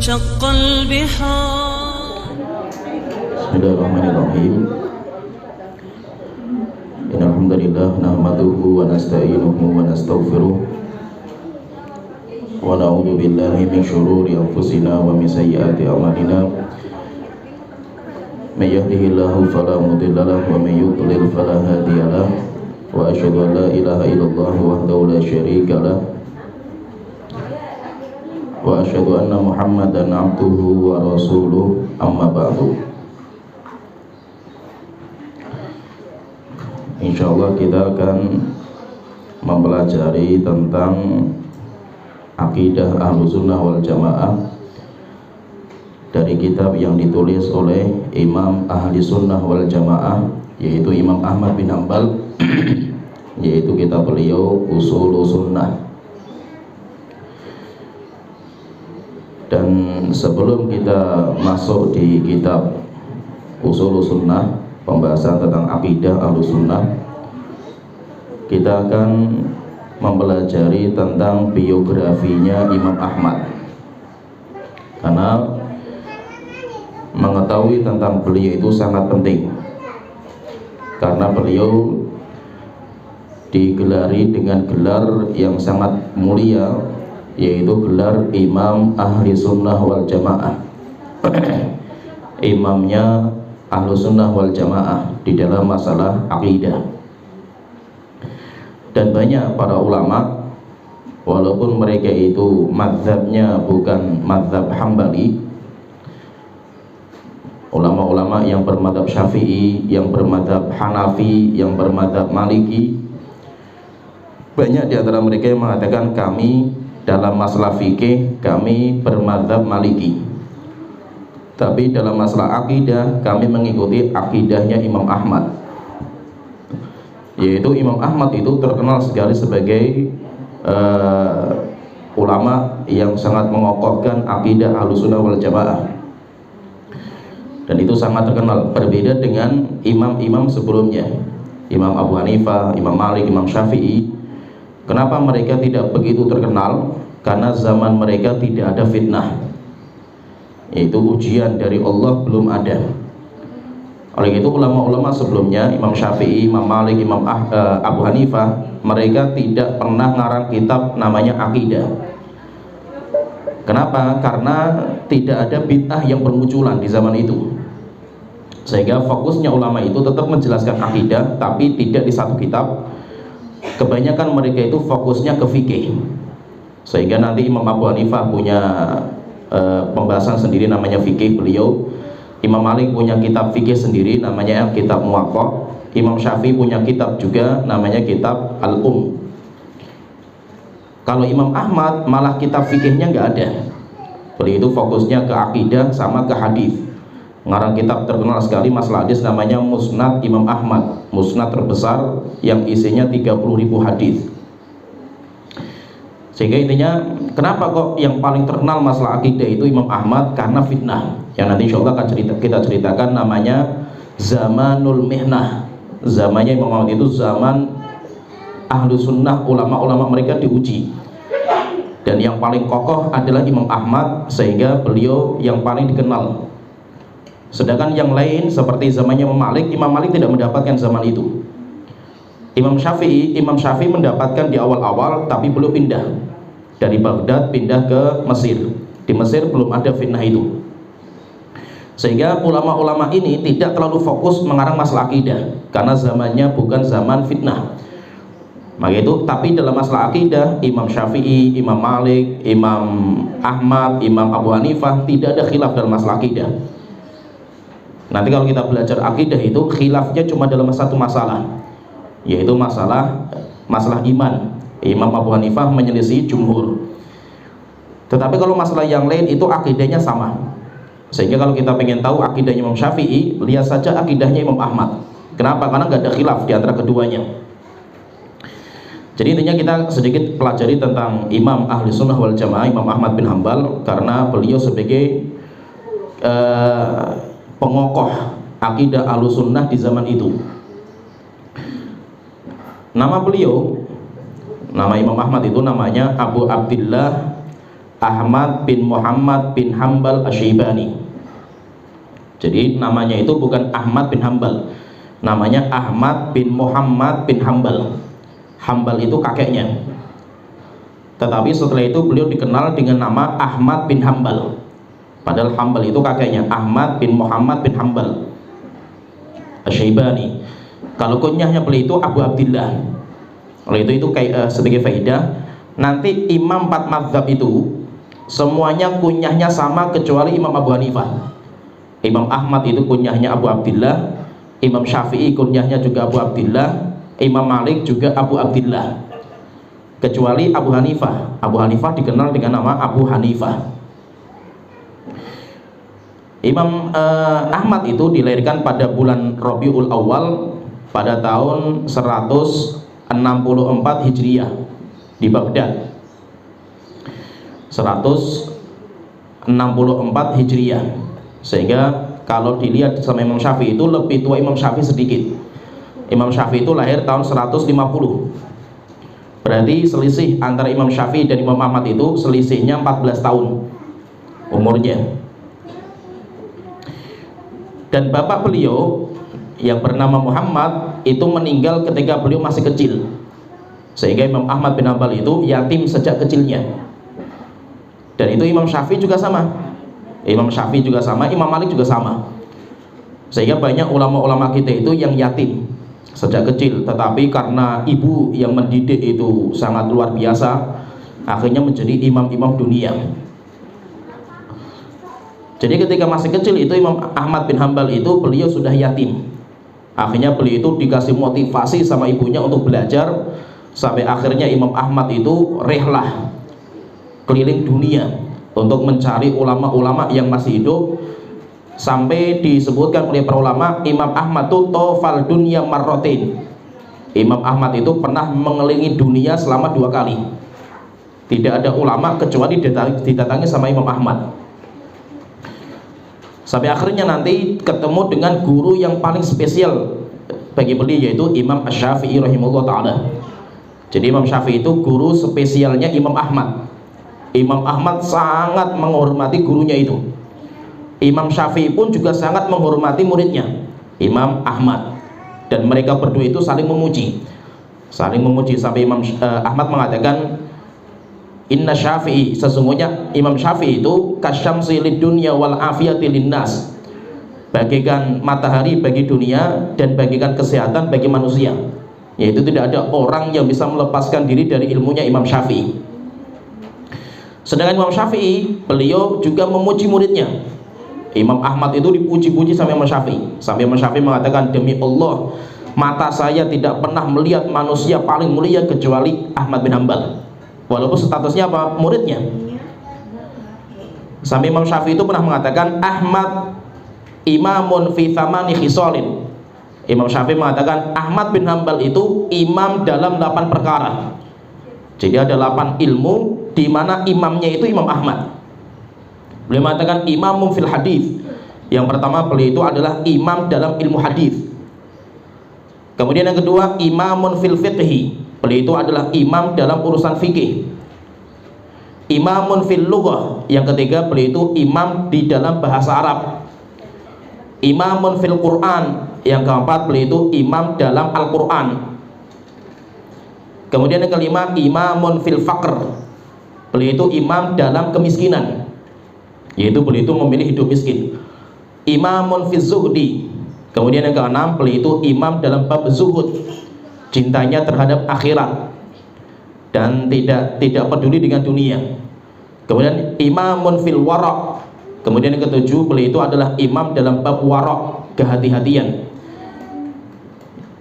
وانشق البحار. بسم الله الرحمن الرحيم. إن الحمد لله نحمده ونستعينه ونستغفره ونعوذ بالله من شرور أنفسنا ومن سيئات أعمالنا. من يهده الله فلا مضل له ومن يضلل فلا هادي له. وأشهد أن لا إله إلا الله وحده لا شريك له. وأشهد أن محمدا عبده ورسوله. أما بعد. Insyaallah kita akan mempelajari tentang akidah Ahlussunnah wal Jamaah dari kitab yang ditulis oleh Imam Ahli Sunnah wal Jamaah, yaitu Imam Ahmad bin Hanbal, yaitu kitab beliau Ushulus Sunnah. Dan sebelum kita masuk di kitab Ushulus Sunnah, pembahasan tentang akidah Ahlussunnah, kita akan mempelajari tentang biografinya Imam Ahmad, karena mengetahui tentang beliau itu sangat penting, karena beliau digelari dengan gelar yang sangat mulia, yaitu gelar Imam Ahli Sunnah wal Jamaah. Imamnya Ahlussunnah wal Jamaah di dalam masalah akidah. Dan banyak para ulama, walaupun mereka itu mazhabnya bukan mazhab Hambali, ulama-ulama yang bermadzhab Syafi'i, yang bermadzhab Hanafi, yang bermadzhab Maliki, banyak di antara mereka yang mengatakan kami dalam masalah fikih kami bermadzhab Maliki, tapi dalam masalah akidah kami mengikuti akidahnya Imam Ahmad. Yaitu Imam Ahmad itu terkenal sekali sebagai ulama yang sangat mengokohkan akidah Ahlussunnah wal Jamaah, dan itu sangat terkenal, berbeda dengan imam-imam sebelumnya, Imam Abu Hanifah, Imam Malik, Imam Syafi'i. Kenapa mereka tidak begitu terkenal? Karena zaman mereka tidak ada fitnah, yaitu ujian dari Allah belum ada. Oleh itu ulama-ulama sebelumnya, Imam Syafi'i, Imam Malik, Imam Abu Hanifah, mereka tidak pernah ngarang kitab namanya akidah. Kenapa? Karena tidak ada bid'ah yang bermunculan di zaman itu, sehingga fokusnya ulama itu tetap menjelaskan akidah, tapi tidak di satu kitab. Kebanyakan mereka itu fokusnya ke fikih, sehingga nanti Imam Abu Hanifah punya pembahasan sendiri namanya fikih beliau. Imam Malik punya kitab fikih sendiri namanya kitab Muwatta. Imam Syafi'i punya kitab juga namanya kitab Al-Um. Kalau Imam Ahmad malah kitab fikihnya nggak ada. Beliau itu fokusnya ke akidah sama ke hadis. Ngarang kitab terkenal sekali masalah hadis namanya Musnad Imam Ahmad, musnad terbesar yang isinya 30.000 hadis. Sehingga intinya, kenapa kok yang paling terkenal masalah akidah itu Imam Ahmad? Karena fitnah, yang nanti insya Allah akan kita ceritakan, namanya Zamanul Mihnah. Zamannya Imam Ahmad itu zaman Ahlussunnah, ulama-ulama mereka diuji, dan yang paling kokoh adalah Imam Ahmad, sehingga beliau yang paling dikenal. Sedangkan yang lain seperti zamannya Imam Malik tidak mendapatkan zaman itu. Imam Syafi'i mendapatkan di awal-awal, tapi belum pindah dari Baghdad pindah ke Mesir. Di Mesir belum ada fitnah itu, sehingga ulama-ulama ini tidak terlalu fokus mengarang masalah akidah, karena zamannya bukan zaman fitnah. Maka itu, tapi dalam masalah akidah, Imam Syafi'i, Imam Malik, Imam Ahmad, Imam Abu Hanifah tidak ada khilaf dalam masalah akidah. Nanti kalau kita belajar akidah itu khilafnya cuma dalam satu masalah, yaitu masalah iman. Imam Abu Hanifah menyelisih jumhur. Tetapi kalau masalah yang lain itu akidahnya sama. Sehingga kalau kita pengen tahu akidahnya Imam Syafi'i, lihat saja akidahnya Imam Ahmad. Kenapa? Karena nggak ada khilaf di antara keduanya. Jadi intinya kita sedikit pelajari tentang Imam Ahli Sunnah wal Jamaah, Imam Ahmad bin Hanbal, karena beliau sebagai pengokoh akidah Ahlussunnah di zaman itu. Nama beliau, nama Imam Ahmad itu namanya Abu Abdillah Ahmad bin Muhammad bin Hambal Asy-Syaibani. Jadi namanya itu bukan Ahmad bin Hambal, namanya Ahmad bin Muhammad bin Hambal. Hambal itu kakeknya. Tetapi setelah itu beliau dikenal dengan nama Ahmad bin Hambal. Padahal Hambal itu kakeknya, Ahmad bin Muhammad bin Hambal Asy-Syaibani. Kalau kunyahnya beliau itu Abu Abdillah. Oleh itu kayak sedikit faedah, nanti imam 4 mazhab itu semuanya kunyahnya sama kecuali Imam Abu Hanifah. Imam Ahmad itu kunyahnya Abu Abdillah, Imam Syafi'i kunyahnya juga Abu Abdillah, Imam Malik juga Abu Abdillah, kecuali Abu Hanifah. Abu Hanifah dikenal dengan nama Abu Hanifah. Imam Ahmad itu dilahirkan pada bulan Rabiul Awal pada tahun 164 Hijriah di Baghdad. 164 Hijriah. Sehingga kalau dilihat sama Imam Syafi'i itu lebih tua Imam Syafi'i sedikit. Imam Syafi'i itu lahir tahun 150. Berarti selisih antara Imam Syafi'i dan Imam Ahmad itu selisihnya 14 tahun umurnya. Dan bapak beliau yang bernama Muhammad itu meninggal ketika beliau masih kecil. Sehingga Imam Ahmad bin Hanbal itu yatim sejak kecilnya. Dan itu Imam Syafi'i juga sama. Imam Syafi'i juga sama, Imam Malik juga sama. Sehingga banyak ulama-ulama kita itu yang yatim sejak kecil, tetapi karena ibu yang mendidik itu sangat luar biasa, akhirnya menjadi imam-imam dunia. Jadi ketika masih kecil itu Imam Ahmad bin Hanbal itu beliau sudah yatim. Akhirnya beliau itu dikasih motivasi sama ibunya untuk belajar, sampai akhirnya Imam Ahmad itu rehlah keliling dunia untuk mencari ulama-ulama yang masih hidup, sampai disebutkan oleh para ulama Imam Ahmad itu tofal dunya marrotin. Imam Ahmad itu pernah mengelilingi dunia selama 2 kali. Tidak ada ulama kecuali didatangi sama Imam Ahmad. Sampai akhirnya nanti ketemu dengan guru yang paling spesial bagi beliau, yaitu Imam Asy-Syafi'i rahimahullah ta'ala. Jadi Imam Syafi'i itu guru spesialnya Imam Ahmad. Imam Ahmad sangat menghormati gurunya itu. Imam Syafi'i pun juga sangat menghormati muridnya Imam Ahmad. Dan mereka berdua itu saling memuji. Sampai Imam Ahmad mengatakan, Inna Syafi'i, sesungguhnya Imam Syafi'i itu kasyamsi lid dunya wal afiyati linnas, bagaikan matahari bagi dunia dan bagaikan kesehatan bagi manusia. Yaitu tidak ada orang yang bisa melepaskan diri dari ilmunya Imam Syafi'i. Sedangkan Imam Syafi'i, beliau juga memuji muridnya. Imam Ahmad itu dipuji-puji sama Imam Syafi'i. Sampai Imam Syafi'i mengatakan, demi Allah, mata saya tidak pernah melihat manusia paling mulia kecuali Ahmad bin Hanbal. Walaupun statusnya apa? Muridnya. Sampai Imam Syafi'i itu pernah mengatakan, Ahmad imamun fi thamani khisalin. Imam Syafi'i mengatakan Ahmad bin Hanbal itu imam dalam 8 perkara. Jadi ada 8 ilmu di mana imamnya itu Imam Ahmad. Beliau mengatakan imamum fil hadis. Yang pertama beliau itu adalah imam dalam ilmu hadis. Kemudian yang kedua imamun fil fiqhi. Beliau itu adalah imam dalam urusan fikih. Imamun fil lughah. Yang ketiga beliau itu imam di dalam bahasa Arab. Imamun fil Quran. Yang keempat beliau itu imam dalam Al-Quran. Kemudian yang kelima imamun fil faqr. Beliau itu imam dalam kemiskinan, yaitu beliau itu memilih hidup miskin. Imamun fil zuhdi. Kemudian yang keenam beliau itu imam dalam bab zuhud, cintanya terhadap akhirat dan tidak peduli dengan dunia. Kemudian imamun fil wara'. Kemudian yang ketujuh beliau itu adalah imam dalam bab wara', kehati-hatian.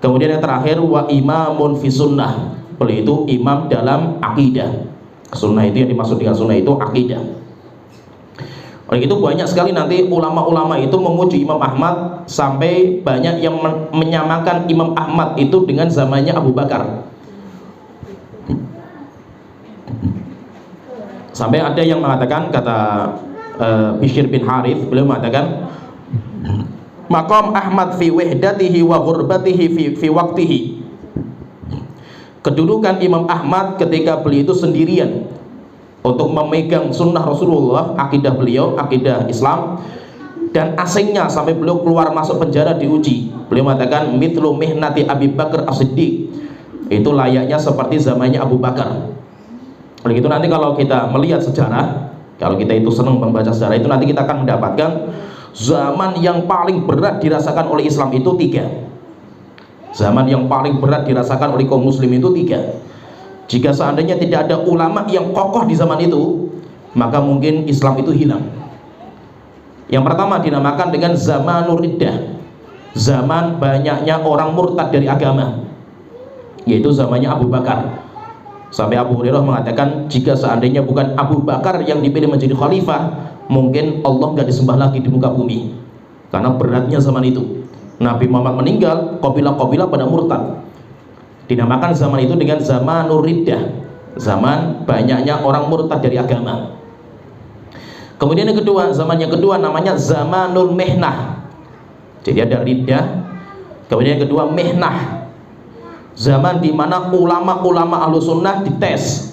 Kemudian yang terakhir wa imamun fi sunnah. Beliau itu imam dalam akidah. Sunnah itu yang dimaksud dengan sunnah itu akidah. Oleh itu banyak sekali nanti ulama-ulama itu memuji Imam Ahmad, sampai banyak yang menyamakan Imam Ahmad itu dengan zamannya Abu Bakar. Sampai ada yang mengatakan, kata Bishr bin Harith, beliau mengatakan maqam Ahmad fi wahdatihi wa ghurbatihi fi waqtihi. Kedudukan Imam Ahmad ketika beliau itu sendirian untuk memegang sunnah Rasulullah, akidah beliau, akidah Islam, dan asingnya sampai beliau keluar masuk penjara diuji. Beliau mengatakan mithlu mihnati Abi Bakar As-Siddiq, itu layaknya seperti zamannya Abu Bakar. Oleh itu nanti kalau kita melihat sejarah, kalau kita itu senang membaca sejarah, itu nanti kita akan mendapatkan zaman yang paling berat dirasakan oleh Islam itu 3. Zaman yang paling berat dirasakan oleh kaum muslim itu 3. Jika seandainya tidak ada ulama yang kokoh di zaman itu, maka mungkin Islam itu hilang. Yang pertama dinamakan dengan zamanur riddah, zaman banyaknya orang murtad dari agama, yaitu zamannya Abu Bakar. Sampai Abu Hurairah mengatakan, jika seandainya bukan Abu Bakar yang dipilih menjadi khalifah, mungkin Allah nggak disembah lagi di muka bumi, karena beratnya zaman itu. Nabi Muhammad meninggal, kabilah-kabilah pada murtad. Dinamakan zaman itu dengan zamanur riddah, zaman banyaknya orang murtad dari agama. Kemudian yang kedua, zaman yang kedua namanya zamanul mihnah. Jadi ada riddah, kemudian yang kedua mihnah, zaman dimana ulama-ulama Ahlus Sunnah dites,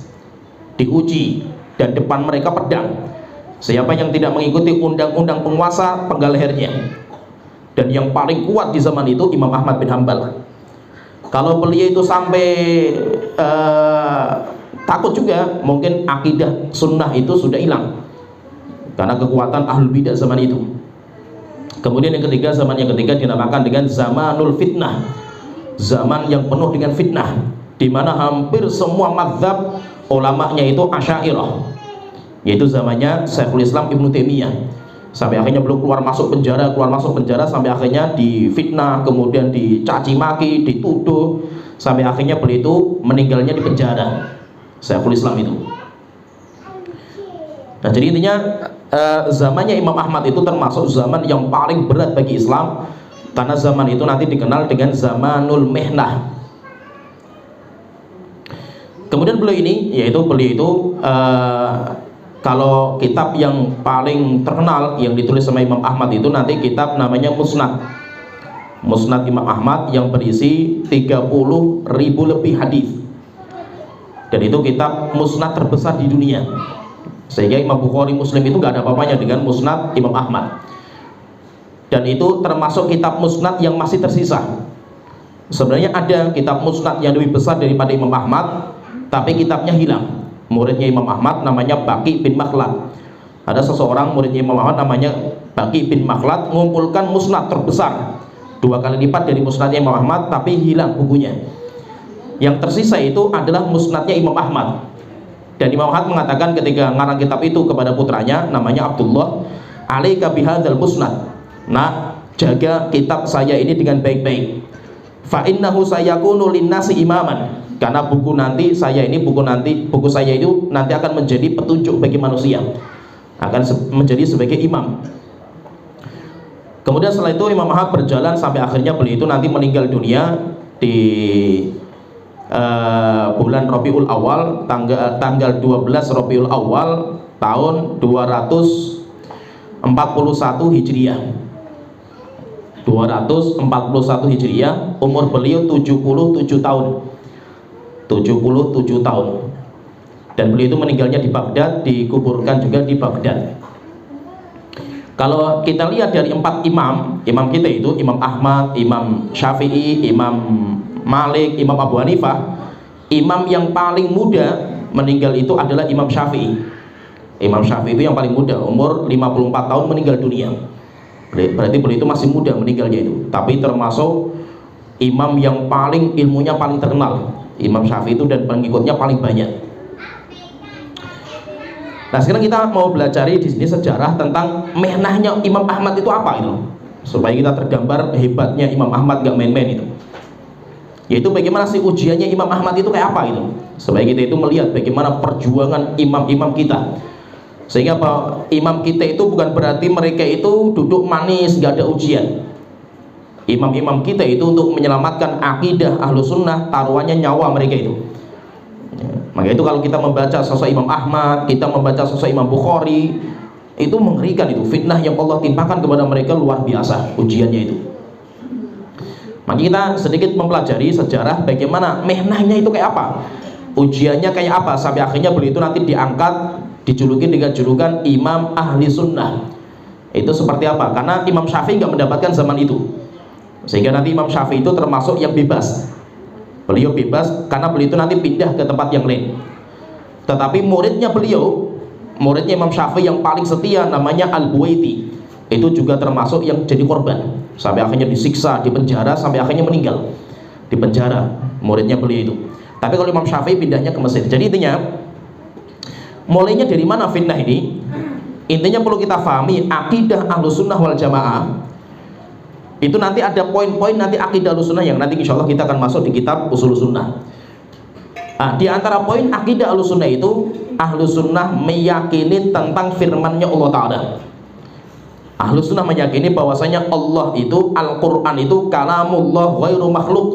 diuji, dan depan mereka pedang. Siapa yang tidak mengikuti undang-undang penguasa, penggal lehernya. Dan yang paling kuat di zaman itu Imam Ahmad bin Hanbal. Kalau beliau itu sampai takut juga, mungkin akidah sunnah itu sudah hilang karena kekuatan ahlul bidah zaman itu. Kemudian yang ketiga, zaman yang ketiga dinamakan dengan zamanul fitnah, zaman yang penuh dengan fitnah, di mana hampir semua mazhab ulamanya itu Asy'ariyah, yaitu zamannya Syekhul Islam Ibnu Taimiyah. Sampai akhirnya belum keluar masuk penjara, sampai akhirnya difitnah, kemudian dicaci maki, dituduh, sampai akhirnya beliau itu meninggalnya di penjara, Syekhul Islam itu. Nah, jadi intinya zamannya Imam Ahmad itu termasuk zaman yang paling berat bagi Islam, karena zaman itu nanti dikenal dengan zamanul mihnah. Kemudian beliau ini, kalau kitab yang paling terkenal yang ditulis sama Imam Ahmad itu nanti kitab namanya Musnad. Musnad Imam Ahmad yang berisi 30.000 lebih hadis. Dan itu kitab musnad terbesar di dunia. Sehingga Imam Bukhari, Muslim itu gak ada apa-apanya dengan Musnad Imam Ahmad. Dan itu termasuk kitab musnad yang masih tersisa. Sebenarnya ada kitab musnad yang lebih besar daripada Imam Ahmad, tapi kitabnya hilang. Muridnya Imam Ahmad namanya Baqi bin Makhlad. Ada seseorang muridnya Imam Ahmad namanya Baqi bin Makhlad mengumpulkan musnad terbesar 2 kali lipat dari musnadnya Imam Ahmad, tapi hilang bukunya. Yang tersisa itu adalah musnadnya Imam Ahmad. Dan Imam Ahmad mengatakan ketika ngarang kitab itu kepada putranya namanya Abdullah, alaika bihadzal musnad, nah jaga kitab saya ini dengan baik-baik, fa innahu sayakunu linnasi imaman, karena buku saya itu nanti akan menjadi petunjuk bagi manusia, akan menjadi sebagai imam. Kemudian setelah itu Imam Ahmad berjalan sampai akhirnya beliau itu nanti meninggal dunia di bulan Rabiul Awal, tanggal 12 Rabiul Awal tahun 241 Hijriah. 241 Hijriah, umur beliau 77 tahun. 77 tahun. Dan beliau itu meninggalnya di Baghdad, dikuburkan juga di Baghdad. Kalau kita lihat dari 4 imam kita itu Imam Ahmad, Imam Syafi'i, Imam Malik, Imam Abu Hanifah, imam yang paling muda meninggal itu adalah Imam Syafi'i. Imam Syafi'i itu yang paling muda, umur 54 tahun meninggal dunia. Berarti beliau itu masih muda meninggalnya itu, tapi termasuk imam yang paling ilmunya paling terkenal. Imam Syafi'i itu dan pengikutnya paling banyak. Nah, sekarang kita mau belajar di sini sejarah tentang mihnahnya Imam Ahmad itu apa itu, supaya kita tergambar hebatnya Imam Ahmad, gak main-main itu. Yaitu bagaimana sih ujiannya Imam Ahmad itu kayak apa itu, supaya kita itu melihat bagaimana perjuangan imam-imam kita. Sehingga imam kita itu bukan berarti mereka itu duduk manis gak ada ujian. Imam-imam kita itu untuk menyelamatkan akidah Ahlus Sunnah, taruhannya nyawa mereka itu. Maka itu kalau kita membaca sosok Imam Ahmad, kita membaca sosok Imam Bukhari, itu mengerikan itu, fitnah yang Allah timpakan kepada mereka luar biasa ujiannya itu. Maka kita sedikit mempelajari sejarah bagaimana mihnahnya itu kayak apa, ujiannya kayak apa, sampai akhirnya beliau itu nanti diangkat dijuluki dengan julukan Imam Ahli Sunnah. Itu seperti apa? Karena Imam Syafi'i nggak mendapatkan zaman itu, sehingga nanti Imam Syafi'i itu termasuk yang bebas. Beliau bebas karena beliau itu nanti pindah ke tempat yang lain. Tetapi muridnya Imam Syafi'i yang paling setia namanya Al-Buwaiti, itu juga termasuk yang jadi korban, sampai akhirnya disiksa, dipenjara, sampai akhirnya meninggal di penjara, muridnya beliau itu. Tapi kalau Imam Syafi'i pindahnya ke Mesir. Jadi intinya, mulainya dari mana fitnah ini? Intinya perlu kita pahami akidah Ahlussunnah wal Jamaah. Itu nanti ada poin-poin nanti akidah Ahlussunnah yang nanti insya Allah kita akan masuk di kitab Ushul Sunnah. Nah, di antara poin akidah Ahlussunnah itu, Ahlussunnah meyakini tentang firman-Nya Allah Ta'ala. Ahlussunnah meyakini bahwasanya Allah itu, Al-Quran itu kalamullah ghairu makhluk.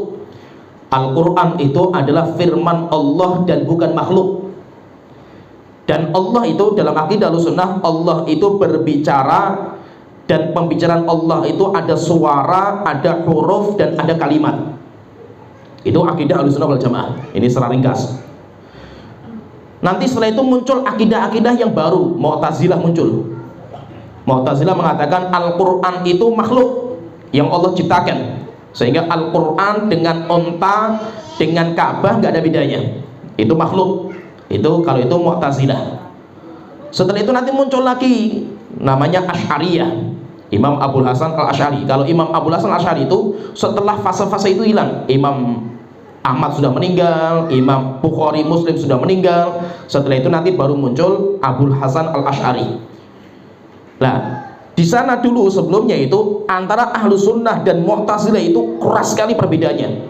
Al-Quran itu adalah firman Allah dan bukan makhluk. Dan Allah itu dalam akidah Ahlussunnah, Allah itu berbicara, dan pembicaraan Allah itu ada suara, ada huruf, dan ada kalimat. Itu akidah Ahlussunnah wal Jamaah. Ini secara ringkas. Nanti setelah itu muncul akidah-akidah yang baru. Mu'tazilah muncul. Mu'tazilah mengatakan Al-Quran itu makhluk yang Allah ciptakan, sehingga Al-Quran dengan onta, dengan Ka'bah nggak ada bedanya. Itu makhluk. Itu kalau itu Mu'tazilah. Setelah itu nanti muncul lagi namanya Asy'ariyah, Imam Abul Hasan Al-Asy'ari. Kalau Imam Abul Hasan Al-Asy'ari itu setelah fase-fase itu hilang, Imam Ahmad sudah meninggal, Imam Bukhari Muslim sudah meninggal. Setelah itu nanti baru muncul Abul Hasan Al-Asy'ari. Nah, di sana dulu sebelumnya itu antara Ahlussunnah dan Mu'tazilah itu keras sekali perbedaannya.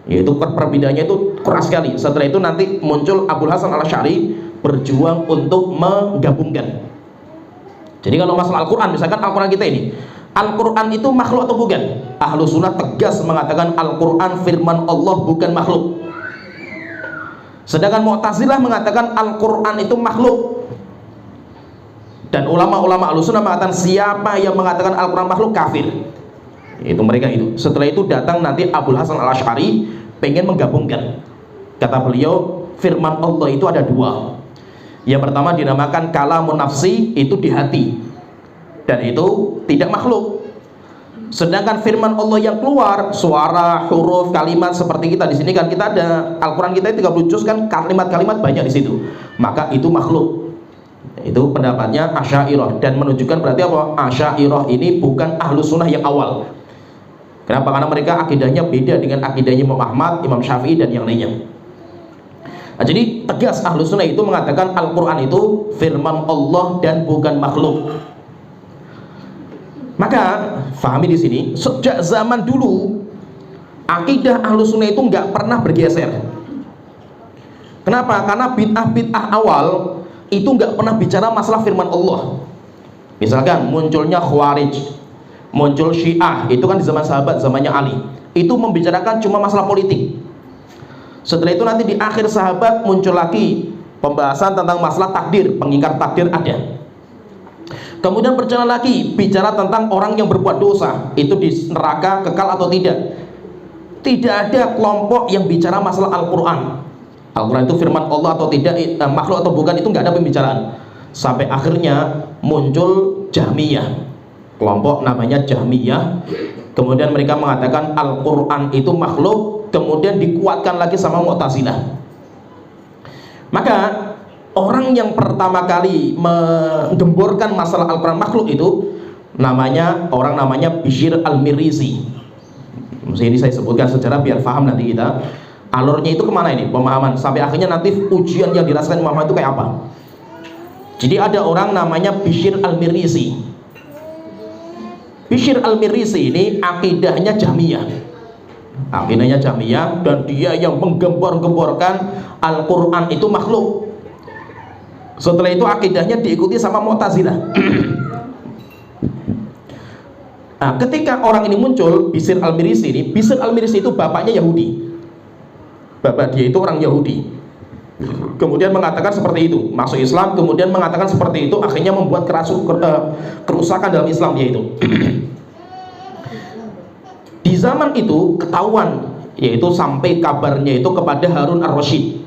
Yaitu perbedaannya itu keras sekali. Setelah itu nanti muncul Abul Hasan Al-Asy'ari berjuang untuk menggabungkan. Jadi kalau masalah Al-Quran, misalkan Al-Quran kita ini, Al-Quran itu makhluk atau bukan? Ahlussunnah tegas mengatakan Al-Quran firman Allah, bukan makhluk. Sedangkan Mu'tazilah mengatakan Al-Quran itu makhluk. Dan ulama-ulama Ahlussunnah mengatakan siapa yang mengatakan Al-Quran makhluk kafir. Itu mereka itu. Setelah itu datang nanti Abul Hasan Al-Asy'ari pengen menggabungkan. Kata beliau, firman Allah itu ada dua. Yang pertama dinamakan kalamun nafsi, itu di hati, dan itu tidak makhluk. Sedangkan firman Allah yang keluar, suara, huruf, kalimat, seperti kita di sini kan kita ada Al-Quran kita 30 juz kan, kalimat-kalimat banyak di situ, maka itu makhluk. Itu pendapatnya Asy'ariyah, dan menunjukkan berarti apa? Asy'ariyah ini bukan Ahlussunnah yang awal. Kenapa? Karena mereka akidahnya beda dengan akidahnya Imam Ahmad, Imam Syafi'i, dan yang lainnya. Nah, jadi tegas Ahlussunnah itu mengatakan Al-Quran itu firman Allah dan bukan makhluk. Maka fahami di sini, sejak zaman dulu akidah Ahlussunnah itu nggak pernah bergeser. Kenapa? Karena bid'ah-bid'ah awal itu nggak pernah bicara masalah firman Allah. Misalkan munculnya Khawarij, muncul Syiah, itu kan di zaman sahabat, zamannya Ali, itu membicarakan cuma masalah politik. Setelah itu nanti di akhir sahabat muncul lagi pembahasan tentang masalah takdir, pengingkar takdir ada. Kemudian berjalan lagi bicara tentang orang yang berbuat dosa itu di neraka kekal atau tidak. Tidak ada kelompok yang bicara masalah Al-Quran. Al-Quran itu firman Allah atau tidak, makhluk atau bukan, itu nggak ada pembicaraan. Sampai akhirnya muncul Jahmiyah, kelompok namanya Jahmiyah. Kemudian mereka mengatakan Al-Quran itu makhluk. Kemudian dikuatkan lagi sama Mu'tazilah. Maka orang yang pertama kali menggemborkan masalah Al-Quran makhluk itu namanya Bishr Al-Mirrizi. Ini saya sebutkan secara biar paham nanti kita alurnya itu kemana ini pemahaman, sampai akhirnya nanti ujian yang dirasakan Imam Ahmad itu kayak apa. Jadi ada orang namanya Bishr Al-Mirrizi. Bishr Al-Mirrizi ini akidahnya Jahmiyah. Akidahnya Jahmiyah, dan dia yang menggembor-gemborkan Al-Quran itu makhluk. Setelah itu akidahnya diikuti sama Mu'tazilah. Nah, ketika orang ini muncul, Bishr Al-Mirrizi ini, Bishr Al-Mirrizi itu bapaknya Yahudi. Bapak dia itu orang Yahudi. Kemudian mengatakan seperti itu, masuk Islam, kemudian mengatakan seperti itu, akhirnya membuat kerusakan dalam Islam dia itu. Di zaman itu ketahuan, yaitu sampai kabarnya itu kepada Harun Ar-Rasyid.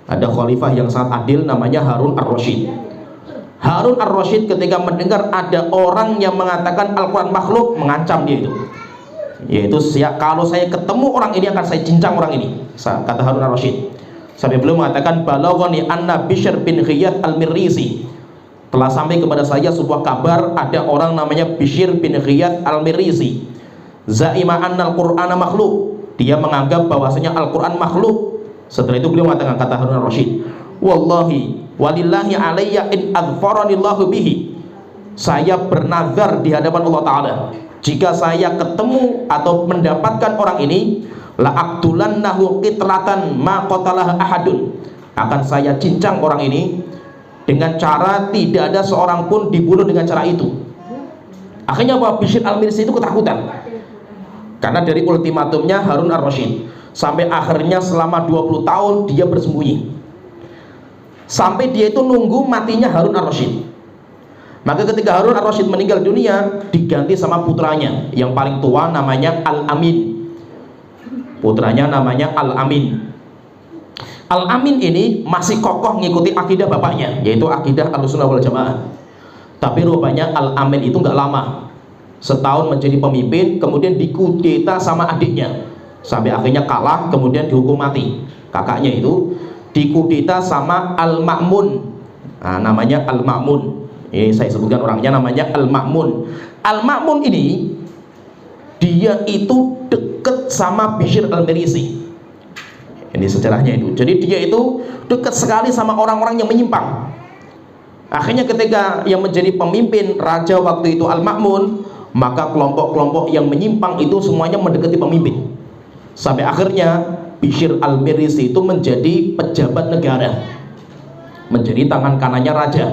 Ada khalifah yang sangat adil namanya Harun ar-Rasyid. Harun ar-Rasyid ketika mendengar ada orang yang mengatakan Al-Quran makhluk, mengancam dia itu, yaitu kalau saya ketemu orang ini akan saya cincang orang ini, kata Harun ar-Rasyid. Sampai beliau mengatakan, balaghani anna Bishr bin Ghiyath al-Mirrisi, telah sampai kepada saya sebuah kabar ada orang namanya Bishr bin Ghiyath al-Mirrisi, za'ima anna al-Qur'ana makhluk, dia menganggap bahwasanya Al-Quran makhluk. Setelah itu beliau mengatakan, kata Harun ar-Rasyid, wallahi walillahi alayya in adfaranillahu bihi, saya bernazar di hadapan Allah Ta'ala, jika saya ketemu atau mendapatkan orang ini, la aqtulannahu qitlatan ma qatalah ahadun, akan saya cincang orang ini dengan cara tidak ada seorang pun dibunuh dengan cara itu. Akhirnya apa? Bishr al-Mirrisi itu ketakutan karena dari ultimatumnya Harun ar-Rasyid. Sampai akhirnya selama 20 tahun dia bersembunyi, sampai dia itu nunggu matinya Harun ar-Rasyid. Maka ketika Harun ar-Rasyid meninggal dunia, diganti sama putranya yang paling tua namanya Al-Amin. Putranya namanya Al-Amin. Al-Amin ini masih kokoh mengikuti akidah bapaknya, yaitu akidah Ahlussunnah wal Jamaah. Tapi rupanya Al-Amin itu nggak lama, setahun menjadi pemimpin, kemudian dikudeta sama adiknya, sampai akhirnya kalah, kemudian dihukum mati. Kakaknya itu dikudeta sama Al-Ma'mun. Nah, namanya Al-Ma'mun. Ini saya sebutkan orangnya, namanya Al-Ma'mun. Al-Ma'mun ini dia itu dekat sama Bishr al-Mirrisi. Ini sejarahnya itu. Jadi dia itu dekat sekali sama orang-orang yang menyimpang. Akhirnya ketika yang menjadi pemimpin raja waktu itu Al-Ma'mun, maka kelompok-kelompok yang menyimpang itu semuanya mendekati pemimpin. Sampai akhirnya Bishr al-Mirrisi itu menjadi pejabat negara, menjadi tangan kanannya raja.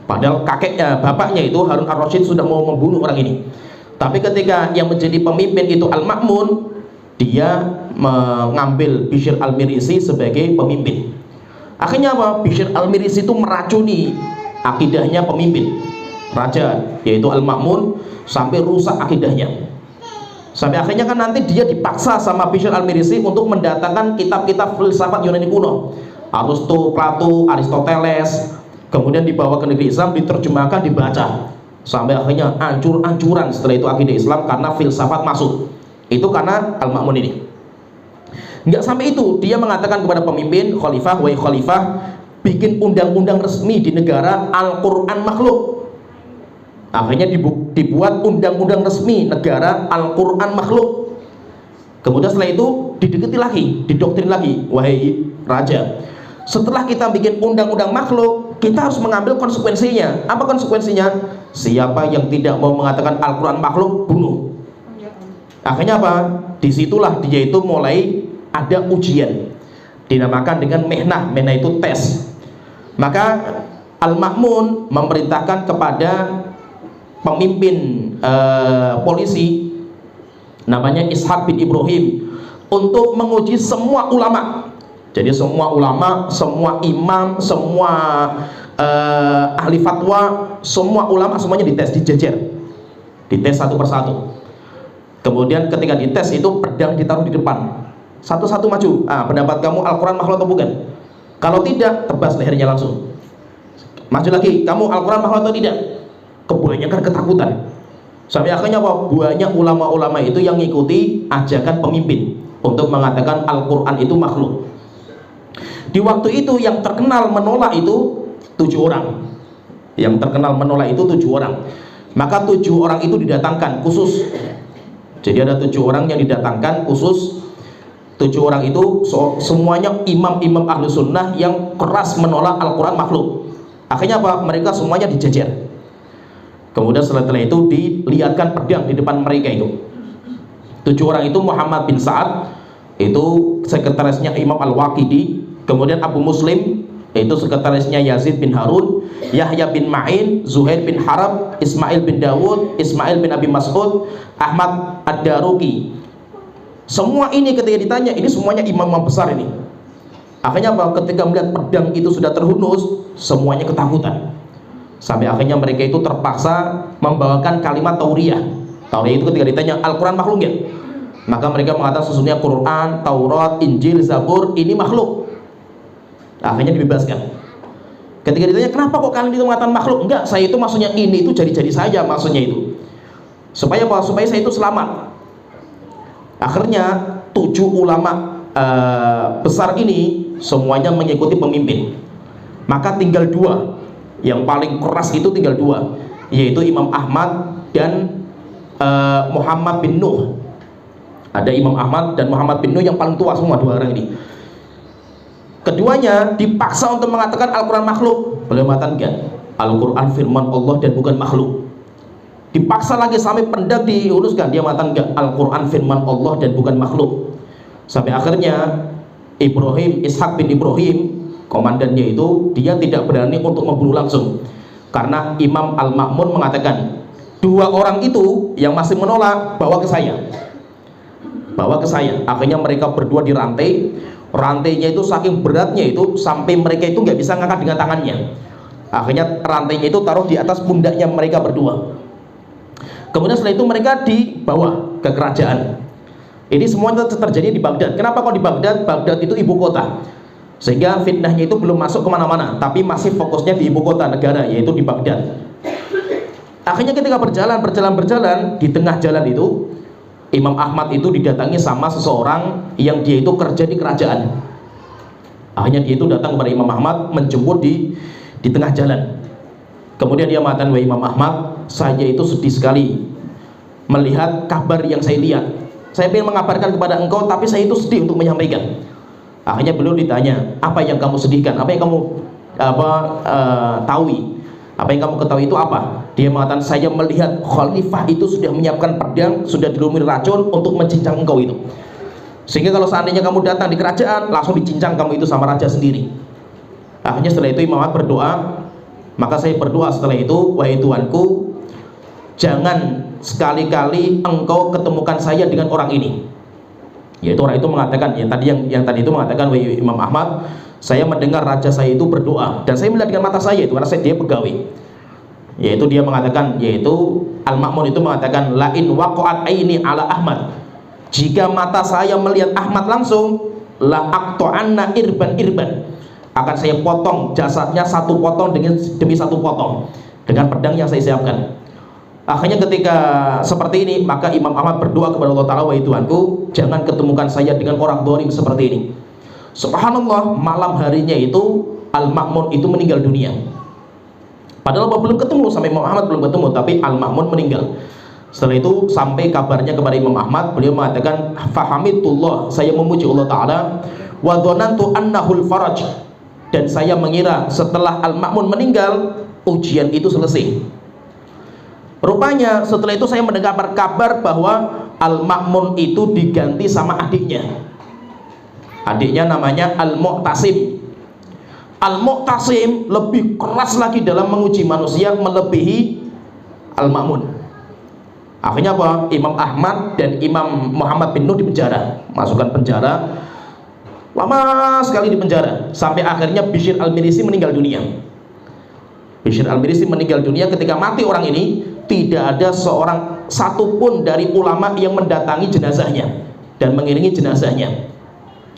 Padahal kakeknya, bapaknya itu Harun ar-Rasyid sudah mau membunuh orang ini. Tapi ketika yang menjadi pemimpin itu Al-Ma'mun, dia mengambil Bishr al-Mirrisi sebagai pemimpin. Akhirnya apa? Bishr al-Mirrisi itu meracuni akidahnya pemimpin raja, yaitu Al-Ma'mun, sampai rusak akidahnya. Sampai akhirnya kan nanti dia dipaksa sama Bishr al-Mirrisi untuk mendatangkan kitab-kitab filsafat Yunani kuno, Aristo, Plato, Aristoteles, kemudian dibawa ke negeri Islam, diterjemahkan, dibaca, sampai akhirnya ancur-ancuran setelah itu akidah Islam karena filsafat masuk. Itu karena Al-Ma'mun ini. Nggak sampai itu, dia mengatakan kepada pemimpin, khalifah, wahai khalifah, bikin undang-undang resmi di negara, Al-Quran makhluk. Akhirnya dibuat undang-undang resmi negara, Al-Quran makhluk. Kemudian setelah itu didekati lagi, didoktrin lagi, wahai raja, setelah kita bikin undang-undang makhluk, kita harus mengambil konsekuensinya. Apa konsekuensinya? Siapa yang tidak mau mengatakan Al-Quran makhluk, bunuh. Akhirnya apa? Disitulah dia itu mulai ada ujian, dinamakan dengan mihnah. Mihnah itu tes. Maka Al-Ma'mun memerintahkan kepada pemimpin polisi namanya Ishaq bin Ibrahim untuk menguji semua ulama. Jadi semua ulama, semua imam, semua ahli fatwa, semua ulama semuanya dites, dijejer, dites satu persatu. Kemudian ketika dites itu pedang ditaruh di depan, satu-satu maju. Pendapat kamu Al-Quran makhluk atau bukan? Kalau tidak, tebas lehernya langsung. Maju lagi, kamu Al-Quran makhluk atau tidak? Kebanyakan ketakutan. Sampai akhirnya banyak ulama-ulama itu yang mengikuti ajakan pemimpin untuk mengatakan Al-Quran itu makhluk. Di waktu itu yang terkenal menolak itu 7 orang. Yang terkenal menolak itu 7 orang. Maka 7 orang itu didatangkan khusus. Jadi ada 7 orang yang didatangkan khusus. 7 orang itu semuanya imam-imam ahlu sunnah yang keras menolak Al-Quran makhluk. Akhirnya apa? Mereka semuanya dijejer. Kemudian setelah itu dilihatkan pedang di depan mereka itu. 7 orang itu Muhammad bin Sa'ad, itu sekretarisnya Imam Al-Waqidi. Kemudian Abu Muslim, itu sekretarisnya Yazid bin Harun. Yahya bin Ma'in, Zuhair bin Harab, Ismail bin Dawud, Ismail bin Abi Mas'ud, Ahmad Ad-Daruqi. Semua ini ketika ditanya, ini semuanya imam-imam besar ini. Akhirnya apa? Ketika melihat pedang itu sudah terhunus, semuanya ketakutan. Sampai akhirnya mereka itu terpaksa membawakan kalimat tauriyah. Tauriyah itu ketika ditanya Al-Quran makhluk ya? Maka mereka mengatakan sesungguhnya Quran, Taurat, Injil, Zabur ini makhluk. Akhirnya dibebaskan. Ketika ditanya, kenapa kok kalian itu mengatakan makhluk? Enggak, saya itu maksudnya ini itu jari-jari saja, maksudnya itu supaya apa? Supaya saya itu selamat. Akhirnya 7 ulama besar ini semuanya mengikuti pemimpin. Maka tinggal 2 yang paling keras, itu tinggal 2, yaitu Imam Ahmad dan Muhammad bin Nuh. Ada Imam Ahmad dan Muhammad bin Nuh yang paling tua semua, 2 orang ini. Keduanya dipaksa untuk mengatakan Al-Quran makhluk. Beliau mengatakan enggak, Al-Quran firman Allah dan bukan makhluk. Dipaksa lagi sampai pendak diuruskan, dia mengatakan enggak, Al-Quran firman Allah dan bukan makhluk. Sampai akhirnya Ibrahim, Ishak bin Ibrahim, komandannya itu, dia tidak berani untuk membunuh langsung, karena Imam Al-Ma'mun mengatakan 2 orang itu yang masih menolak, bawa ke saya. Akhirnya mereka berdua dirantai. Rantainya itu saking beratnya itu sampai mereka itu nggak bisa ngangkat dengan tangannya. Akhirnya rantainya itu taruh di atas pundaknya mereka berdua. Kemudian setelah itu mereka dibawa ke kerajaan. Ini semua terjadi di Baghdad. Kenapa kok di Baghdad? Baghdad itu ibu kota, sehingga fitnahnya itu belum masuk kemana-mana, tapi masih fokusnya di ibu kota negara, yaitu di Baghdad. Akhirnya ketika berjalan, di tengah jalan itu Imam Ahmad itu didatangi sama seseorang yang dia itu kerja di kerajaan. Akhirnya dia itu datang kepada Imam Ahmad, menjemput di tengah jalan. Kemudian dia mengatakan, wahai Imam Ahmad, saya itu sedih sekali melihat kabar yang saya lihat. Saya ingin mengabarkan kepada engkau, tapi saya itu sedih untuk menyampaikan. Akhirnya beliau ditanya, apa yang kamu sedihkan? Apa yang kamu taui? Apa yang kamu ketahui itu apa? Dia mengatakan, saya melihat khalifah itu sudah menyiapkan pedang, sudah dilumuri racun untuk mencincang engkau itu. Sehingga kalau seandainya kamu datang di kerajaan, langsung dicincang kamu itu sama raja sendiri. Akhirnya setelah itu Imam Ahmad berdoa. Maka saya berdoa setelah itu, wahai Tuanku, jangan sekali-kali engkau ketemukan saya dengan orang ini. Yaitu orang itu mengatakan, yang tadi itu mengatakan, wahai Imam Ahmad, saya mendengar raja saya itu berdoa dan saya melihat dengan mata saya itu, karena dia pegawai. Yaitu dia mengatakan, yaitu Al-Ma'mun itu mengatakan, la in waqa'at aini ala Ahmad, jika mata saya melihat Ahmad langsung, la aqta'anna irban, akan saya potong jasadnya 1 potong demi 1 potong dengan pedang yang saya siapkan. Akhirnya ketika seperti ini, maka Imam Ahmad berdoa kepada Allah Ta'ala, wahai Tuhanku, jangan ketemukan saya dengan orang dhalim seperti ini. Subhanallah, malam harinya itu Al-Ma'mun itu meninggal dunia. Padahal belum ketemu, sampai Imam Ahmad belum ketemu, tapi Al-Ma'mun meninggal. Setelah itu sampai kabarnya kepada Imam Ahmad, beliau mengatakan, fahamitullah, saya memuji Allah Ta'ala, wa dhonantu annahul faraj, dan saya mengira setelah Al-Ma'mun meninggal, ujian itu selesai. Rupanya setelah itu saya mendengar kabar bahwa Al-Ma'mun itu diganti sama adiknya. Adiknya namanya Al-Mu'tasim. Al-Mu'tasim lebih keras lagi dalam menguji manusia, melebihi Al-Ma'mun. Akhirnya apa? Imam Ahmad dan Imam Muhammad bin Nuh di penjara, masukkan penjara, lama sekali di penjara, sampai akhirnya Bishr al-Mirisi meninggal dunia. Bishr al-Mirisi meninggal dunia. Ketika mati orang ini, tidak ada seorang satupun dari ulama yang mendatangi jenazahnya dan mengiringi jenazahnya.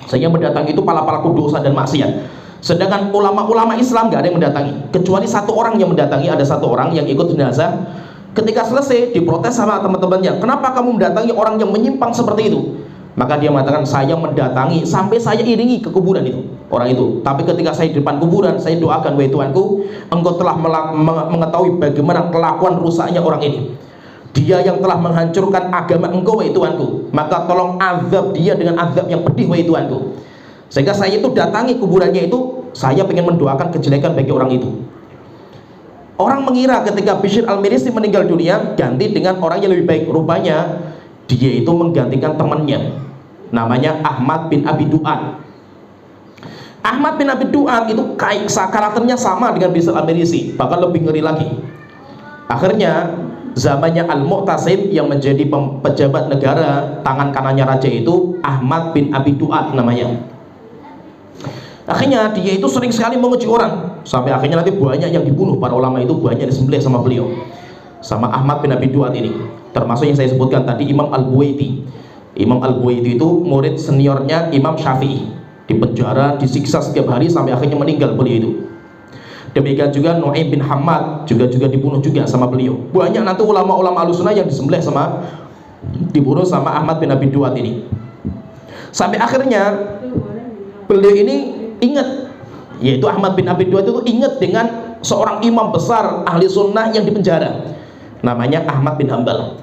Sehingga mendatangi itu para pelaku dosa dan maksiat. Sedangkan ulama-ulama Islam gak ada yang mendatangi, kecuali 1 orang yang mendatangi. Ada 1 orang yang ikut jenazah. Ketika selesai, diprotes sama teman-temannya, kenapa kamu mendatangi orang yang menyimpang seperti itu? Maka dia mengatakan, saya mendatangi sampai saya iringi ke kuburan itu, orang itu. Tapi ketika saya di depan kuburan, saya doakan, wahai Tuanku, engkau telah mengetahui bagaimana kelakuan rusaknya orang ini. Dia yang telah menghancurkan agama engkau, wahai Tuanku, maka tolong azab dia dengan azab yang pedih, wahai Tuanku. Sehingga saya itu datangi kuburannya itu, saya ingin mendoakan kejelekan bagi orang itu. Orang mengira ketika Bishr al-Mirisi meninggal dunia, ganti dengan orang yang lebih baik. Rupanya dia itu menggantikan temannya, namanya Ahmad bin Abi Du'ad. Ahmad bin Abi Du'ad itu karakternya sama dengan Bishr al-Mirisi, bahkan lebih ngeri lagi. Akhirnya zamannya Al-Mu'tasim yang menjadi pejabat negara, tangan kanannya raja itu Ahmad bin Abi Du'ad namanya. Akhirnya dia itu sering sekali menguji orang, sampai akhirnya nanti banyak yang dibunuh. Para ulama itu banyak disembelih sama beliau, sama Ahmad bin Abi Du'ad ini. Termasuk yang saya sebutkan tadi, Imam Al-Buwaiti. Imam Al-Buwaiti itu murid seniornya Imam Syafi'i. dipenjara, disiksa setiap hari sampai akhirnya meninggal beliau itu. Demikian juga Nu'aim bin Hammad juga dibunuh juga sama beliau. Banyak nanti ulama-ulama Ahlussunnah yang disembelih dibunuh sama Ahmad bin Abi Duat ini. Sampai akhirnya beliau ini ingat, yaitu Ahmad bin Abi Duat itu ingat dengan seorang imam besar ahli sunnah yang dipenjara, namanya Ahmad bin Hambal.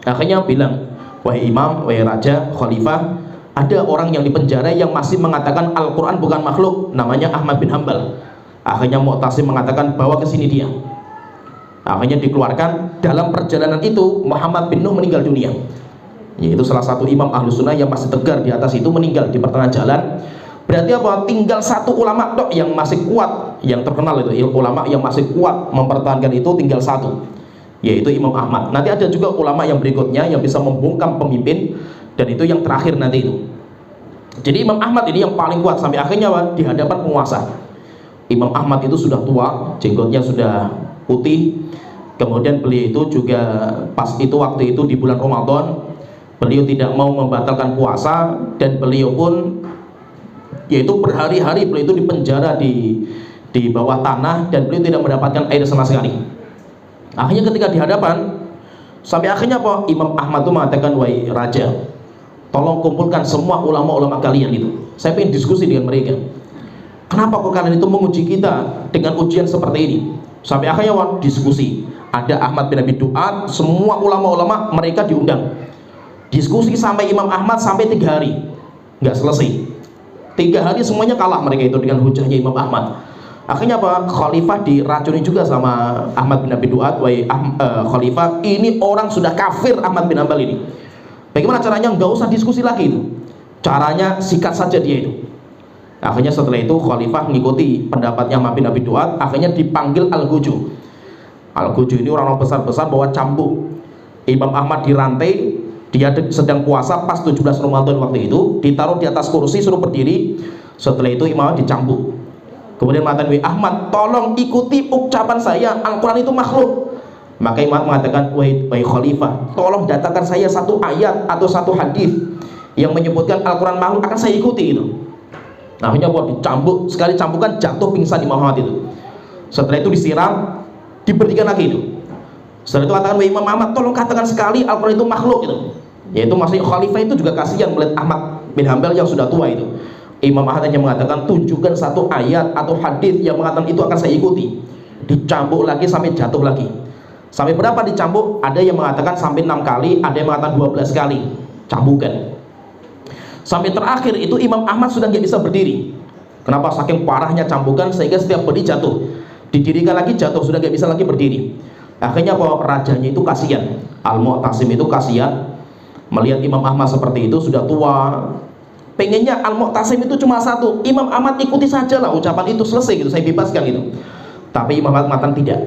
Akhirnya bilang, wahai imam, wahai raja, khalifah, ada orang yang dipenjara yang masih mengatakan Al-Quran bukan makhluk, namanya Ahmad bin Hambal. Akhirnya Mu'tasim mengatakan, bawa ke sini dia. Akhirnya dikeluarkan. Dalam perjalanan itu Muhammad bin Nuh meninggal dunia, yaitu salah satu imam Ahlussunnah yang masih tegar di atas itu, meninggal di pertengahan jalan. Berarti apa? Tinggal satu ulama tok yang masih kuat, yang terkenal itu ulama yang masih kuat mempertahankan itu, tinggal satu, yaitu Imam Ahmad. Nanti ada juga ulama yang berikutnya yang bisa membungkam pemimpin, dan itu yang terakhir nanti itu. Jadi Imam Ahmad ini yang paling kuat sampai akhirnya di hadapan penguasa. Imam Ahmad itu sudah tua, jenggotnya sudah putih. Kemudian beliau itu juga pas itu waktu itu di bulan Ramadan, beliau tidak mau membatalkan puasa, dan beliau pun yaitu berhari-hari beliau itu dipenjara di bawah tanah, dan beliau tidak mendapatkan air sama sekali. Akhirnya ketika di hadapan, sampai akhirnya apa? Imam Ahmad itu mengatakan, wahai raja, tolong kumpulkan semua ulama-ulama kalian itu. Saya ingin diskusi dengan mereka. Kenapa kok kalian itu menguji kita dengan ujian seperti ini? Sampai akhirnya diskusi. Ada Ahmad bin Abi Duat, semua ulama-ulama mereka diundang. Diskusi sampai Imam Ahmad sampai 3 hari, nggak selesai. 3 hari semuanya kalah mereka itu dengan hujahnya Imam Ahmad. Akhirnya apa? Khalifah diracuni juga sama Ahmad bin Abi Duat. Wahai Khalifah, ini orang sudah kafir Ahmad bin Hanbal ini. Bagaimana caranya? Nggak usah diskusi lagi itu. Caranya sikat saja dia itu. Akhirnya setelah itu Khalifah mengikuti pendapatnya Ahmad bin Abi Duat. Akhirnya dipanggil Al-Guju. Al-Guju ini orang-orang besar-besar bawa cambuk. Imam Ahmad dirantai, dia sedang puasa pas 17 Ramadan waktu itu, ditaruh di atas kursi suruh berdiri. Setelah itu Imam Ahmad dicambuk. Kemudian mengatakan, wahai Ahmad, tolong ikuti ucapan saya, Al-Quran itu makhluk. Maka Imam Ahmad mengatakan, wahai Khalifah, tolong datangkan saya satu ayat atau satu hadis yang menyebutkan Al-Quran makhluk, akan saya ikuti itu. Akhirnya buat dicambuk, sekali cambukan jatuh pingsan Imam Ahmad itu. Setelah itu disiram, diberikan lagi itu. Setelah itu katakan, wahai Imam Ahmad, tolong katakan sekali Al-Quran itu makhluk itu. Yaitu maksudnya Khalifah itu juga kasihan melihat Ahmad bin Hanbal yang sudah tua itu. Imam Ahmad hanya mengatakan, tunjukkan satu ayat atau hadis yang mengatakan itu, akan saya ikuti. Dicambuk lagi sampai jatuh lagi. Sampai berapa dicambuk? Ada yang mengatakan sampai 6 kali, ada yang mengatakan 12 kali cambukan. Sampai terakhir itu Imam Ahmad sudah nggak bisa berdiri. Kenapa? Saking parahnya cambukan sehingga setiap berdiri jatuh. Didirikan lagi jatuh, sudah nggak bisa lagi berdiri. Akhirnya apa? Rajanya itu kasihan. Al-Mu'tasim itu kasihan melihat Imam Ahmad seperti itu, sudah tua. Pengennya Al-Mu'tasim itu cuma satu, Imam Ahmad ikuti saja lah ucapan itu, selesai gitu, saya bebaskan gitu. Tapi Imam Ahmad mengatakan tidak.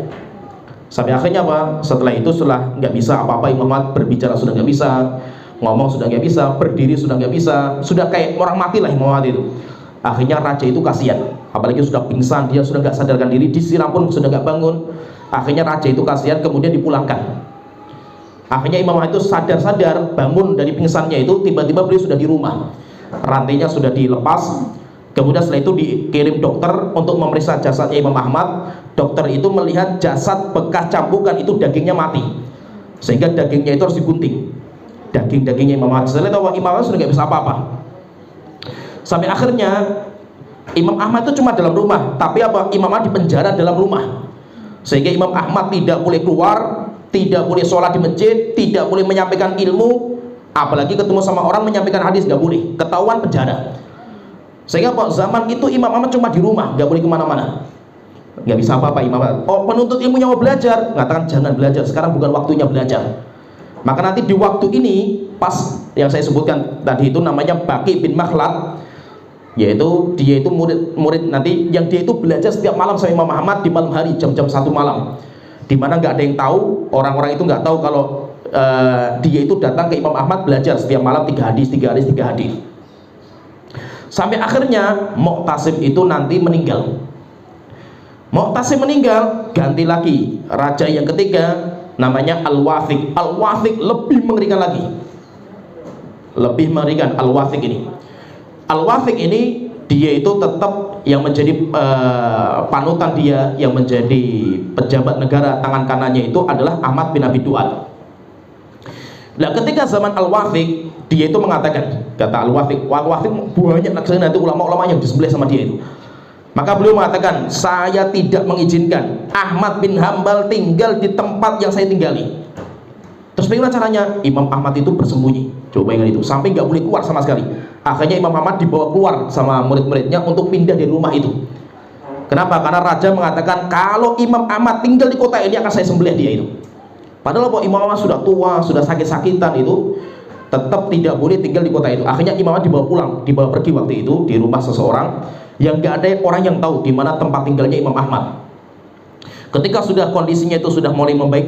Sampai akhirnya apa? Setelah itu setelah nggak bisa apa-apa, Imam Ahmad berbicara sudah nggak bisa, ngomong sudah nggak bisa, berdiri sudah nggak bisa, sudah kayak orang mati lah Imam Ahmad itu. Akhirnya raja itu kasihan, apalagi sudah pingsan, dia sudah nggak sadarkan diri, disiram pun sudah nggak bangun. Akhirnya raja itu kasihan, kemudian dipulangkan. Akhirnya Imam Ahmad itu sadar-sadar bangun dari pingsannya itu, tiba-tiba beliau sudah di rumah, rantainya sudah dilepas. Kemudian setelah itu dikirim dokter untuk memeriksa jasadnya Imam Ahmad. Dokter itu melihat jasad bekas cambukan itu dagingnya mati, sehingga dagingnya itu harus digunting, dagingnya Imam Ahmad. Setelah itu Imam Ahmad sudah nggak bisa apa-apa. Sampai akhirnya Imam Ahmad itu cuma dalam rumah, tapi apa? Imam Ahmad dipenjara dalam rumah, sehingga Imam Ahmad tidak boleh keluar, tidak boleh sholat di masjid, tidak boleh menyampaikan ilmu, apalagi ketemu sama orang menyampaikan hadis nggak boleh, ketahuan penjara. Sehingga apa? Zaman itu Imam Ahmad cuma di rumah, nggak boleh kemana-mana, nggak bisa apa-apa Imam Ahmad. Oh, penuntut ilmunya mau belajar, mengatakan jangan belajar, sekarang bukan waktunya belajar. Maka nanti di waktu ini pas yang saya sebutkan tadi itu namanya Baqi bin Makhlad, yaitu dia itu murid nanti yang dia itu belajar setiap malam sama Imam Ahmad di malam hari jam-jam 1 malam, dimana nggak ada yang tahu, orang-orang itu nggak tahu kalau dia itu datang ke Imam Ahmad belajar setiap malam 3 hadis. Sampai akhirnya Mu'tasim itu nanti meninggal. Mu'tasim meninggal, ganti lagi raja yang ketiga namanya Al-Wathiq. Al-Wathiq lebih mengerikan lagi, lebih mengerikan Al-Wathiq ini. Al-Wathiq ini dia itu tetap yang menjadi panutan dia, yang menjadi pejabat negara tangan kanannya itu adalah Ahmad bin Abi Duat. Nah, ketika zaman Al-Wathiq, dia itu mengatakan, kata Al-Wathiq banyak nanti ulama-ulama yang disembelih sama dia itu. Maka beliau mengatakan, saya tidak mengizinkan Ahmad bin Hambal tinggal di tempat yang saya tinggali. Terus bagaimana caranya? Imam Ahmad itu bersembunyi. Coba bayangkan itu, sampai nggak boleh keluar sama sekali. Akhirnya Imam Ahmad dibawa keluar sama murid-muridnya untuk pindah dari rumah itu. Kenapa? Karena raja mengatakan kalau Imam Ahmad tinggal di kota ini akan saya sembelih dia itu. Padahal bahwa Imam Ahmad sudah tua, sudah sakit-sakitan itu, tetap tidak boleh tinggal di kota itu. Akhirnya Imam Ahmad dibawa pulang, dibawa pergi waktu itu di rumah seseorang yang nggak ada orang yang tahu di mana tempat tinggalnya Imam Ahmad. Ketika sudah kondisinya itu sudah mulai membaik,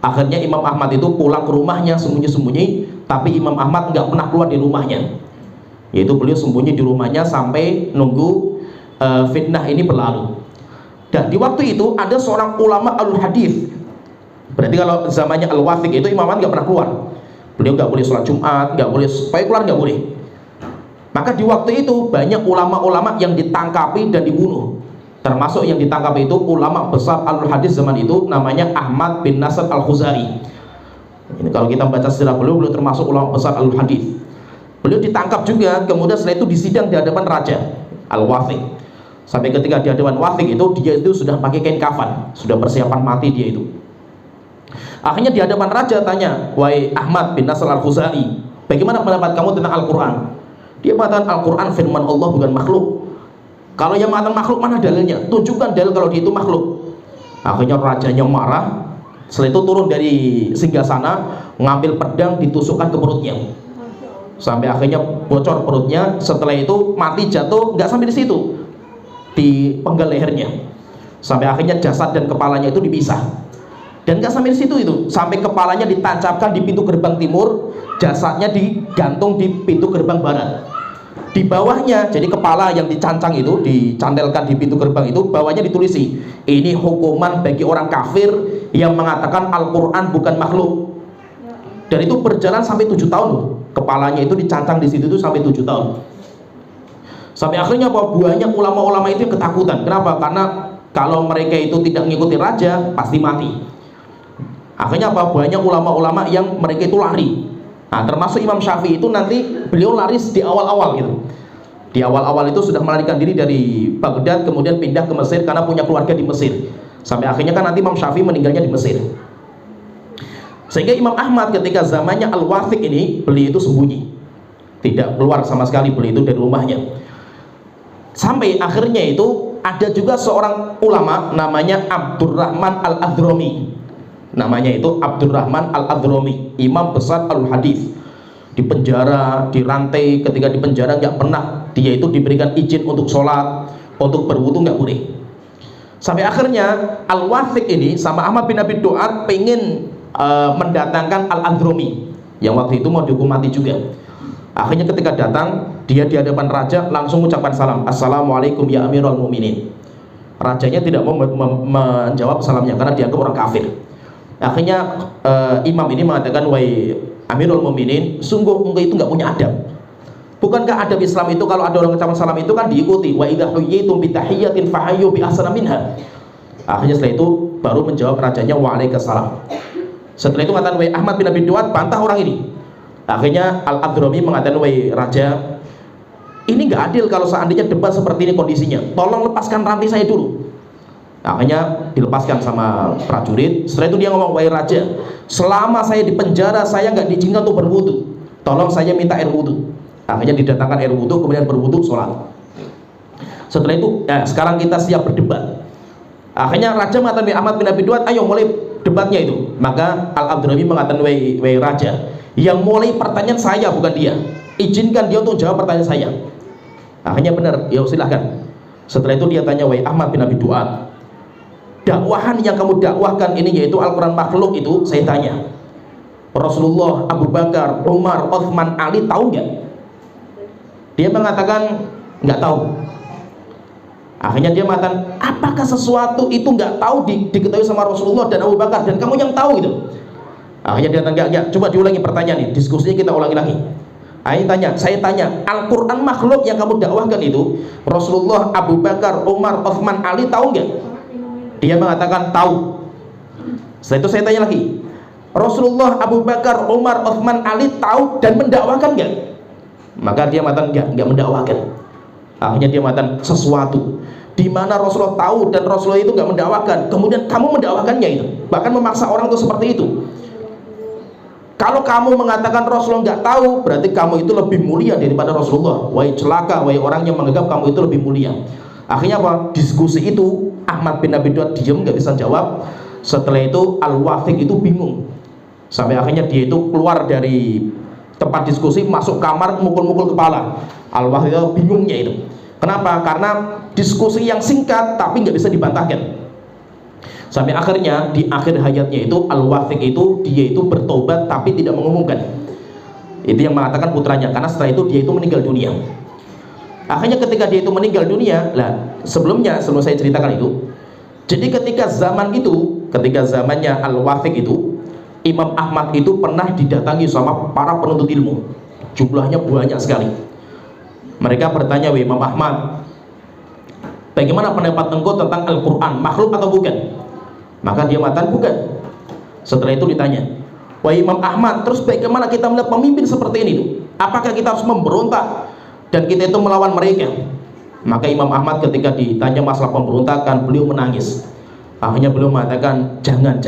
akhirnya Imam Ahmad itu pulang ke rumahnya sembunyi-sembunyi, tapi Imam Ahmad nggak pernah keluar di rumahnya. Yaitu beliau sembunyi di rumahnya sampai nunggu fitnah ini berlalu. Dan di waktu itu ada seorang ulama al-hadis. Berarti kalau zamannya Al-Wathiq itu Imam Ahmad nggak pernah keluar. Beliau nggak boleh sholat Jumat, nggak boleh, supaya keluar nggak boleh. Maka di waktu itu banyak ulama-ulama yang ditangkapi dan dibunuh. Termasuk yang ditangkap itu ulama besar al-hadis zaman itu, namanya Ahmad bin Nasr al-Khuzai. Ini kalau kita baca sejarah beliau termasuk ulama besar al-hadis. Beliau ditangkap juga, kemudian setelah itu disidang di hadapan raja Al-Wathiq. Sampai ketika di hadapan Wathiq itu, dia itu sudah pakai kain kafan, sudah persiapan mati dia itu. Akhirnya di hadapan raja tanya, "Wahai Ahmad bin Nasr al-Khuzai, bagaimana pendapat kamu tentang Al-Quran?" Dia mengatakan Al-Quran firman Allah, bukan makhluk. Kalau yang mengatakan makhluk, mana dalilnya? Tunjukkan dalil kalau dia itu makhluk. Akhirnya rajanya marah. Setelah itu turun dari singgasana, mengambil pedang, ditusukkan ke perutnya, sampai akhirnya bocor perutnya. Setelah itu mati jatuh, nggak sampai di situ, dipenggal lehernya, sampai akhirnya jasad dan kepalanya itu dipisah. Dan nggak sampai di situ itu, sampai kepalanya ditancapkan di pintu gerbang timur, jasadnya digantung di pintu gerbang barat. Di bawahnya, jadi kepala yang dicancang itu, dicantelkan di pintu gerbang itu, bawahnya ditulisi, ini hukuman bagi orang kafir yang mengatakan Al-Quran bukan makhluk. Dan itu berjalan sampai 7 tahun loh. Kepalanya itu dicancang di situ itu sampai 7 tahun. Sampai akhirnya bahwa banyak ulama-ulama itu ketakutan. Kenapa? Karena kalau mereka itu tidak mengikuti raja, pasti mati. Akhirnya apa? Banyak ulama-ulama yang mereka itu lari. Nah, termasuk Imam Syafi'i itu nanti beliau lari di awal-awal gitu. Di awal-awal itu sudah melarikan diri dari Baghdad, kemudian pindah ke Mesir karena punya keluarga di Mesir. Sampai akhirnya kan nanti Imam Syafi'i meninggalnya di Mesir. Sehingga Imam Ahmad ketika zamannya Al-Wathiq ini, beliau itu sembunyi, tidak keluar sama sekali beliau itu dari rumahnya. Sampai akhirnya itu ada juga seorang ulama namanya Abdurrahman Al-Adhrami. Namanya itu Abdurrahman Al-Adhrami, imam besar al-hadis. Di penjara, dirantai, ketika di penjara nggak pernah dia itu diberikan izin untuk sholat, untuk berwudu nggak boleh. Sampai akhirnya Al-Wathiq ini sama Ahmad bin Abi Duat pengen mendatangkan Al-Adhrami yang waktu itu mau dihukum mati juga. Akhirnya ketika datang, dia di hadapan raja langsung mengucapkan salam, "Assalamualaikum ya Amirul Mukminin." Rajanya tidak mau menjawab salamnya karena dianggap orang kafir. Akhirnya imam ini mengatakan, "Wahai Amirul Mukminin, sungguh engkau itu nggak punya adab. Bukankah adab Islam itu kalau ada orang ucapan salam itu kan diikuti? Wa idza huyyitum bi tahiyyatin fahayyu bi ahsana minha." Akhirnya setelah itu baru menjawab rajanya, "Waalaikumsalam." Setelah itu mengatakan, "Wahai Ahmad bin Abi Duat, bantah orang ini." Akhirnya Al-Adhrami mengatakan, "Wahai raja, ini nggak adil kalau seandainya debat seperti ini kondisinya. Tolong lepaskan rantai saya dulu." Akhirnya dilepaskan sama prajurit. Setelah itu dia ngomong, "Wahai raja, selama saya di penjara saya nggak diizinkan untuk berwudu. Tolong saya minta air wudu." Akhirnya didatangkan air wudu, kemudian berwudu, sholat. Setelah itu, sekarang kita siap berdebat. Akhirnya raja mengatakan, "Ahmad bin Abi Duat, ayo mulai debatnya itu." Maka Al-Adhrami mengatakan, "Wahai raja, yang mulai pertanyaan saya bukan dia. Izinkan dia untuk jawab pertanyaan saya." Akhirnya benar, ya silahkan. Setelah itu dia tanya, "Wahai Ahmad bin Abi Duat, dakwahan yang kamu dakwahkan ini yaitu Al-Quran makhluk itu, saya tanya, Rasulullah, Abu Bakar, Umar, Uthman, Ali tahu nggak?" Dia mengatakan nggak tahu. Akhirnya dia mengatakan, "Apakah sesuatu itu nggak tahu diketahui sama Rasulullah dan Abu Bakar dan kamu yang tahu gitu?" Akhirnya dia tanya, "Enggak, coba diulangi pertanyaan ini, diskusinya kita ulangi lagi." Saya tanya, Al-Quran makhluk yang kamu dakwahkan itu Rasulullah, Abu Bakar, Umar, Uthman, Ali tahu nggak? Dia mengatakan tahu. Setelah itu saya tanya lagi, Rasulullah, Abu Bakar, Umar, Uthman, Ali tahu dan mendakwahkan nggak? Maka dia mengatakan nggak mendakwahkan. Akhirnya dia mengatakan sesuatu di mana Rasulullah tahu dan Rasulullah itu nggak mendakwahkan, kemudian kamu mendakwahkannya itu, bahkan memaksa orang itu seperti itu. Kalau kamu mengatakan Rasulullah nggak tahu, berarti kamu itu lebih mulia daripada Rasulullah. Wahai celaka, wahai orang yang menganggap kamu itu lebih mulia. Akhirnya apa? Diskusi itu Ahmad bin Abi Duat diam, nggak bisa jawab. Setelah itu Al-Wathiq itu bingung. Sampai akhirnya dia itu keluar dari tempat diskusi, masuk kamar, mukul-mukul kepala. Al-Wathiq itu bingungnya itu. Kenapa? Karena diskusi yang singkat tapi nggak bisa dibantahkan. Sampai akhirnya di akhir hayatnya itu Al-Wathiq itu dia itu bertobat tapi tidak mengumumkan. Itu yang mengatakan putranya, karena setelah itu dia itu meninggal dunia. Akhirnya ketika dia itu meninggal dunia, sebelum saya ceritakan itu. Jadi ketika zamannya Al-Wathiq itu, Imam Ahmad itu pernah didatangi sama para penuntut ilmu. Jumlahnya banyak sekali. Mereka bertanya, "Wahai Imam Ahmad, bagaimana pendapat engkau tentang Al-Quran, makhluk atau bukan?" Maka dia mengatakan bukan. Setelah itu ditanya, "Wahai Imam Ahmad, terus bagaimana kita melihat pemimpin seperti ini? Apakah kita harus memberontak dan kita itu melawan mereka?" Maka Imam Ahmad ketika ditanya masalah pemberontakan, beliau menangis. Akhirnya beliau mengatakan, jangan,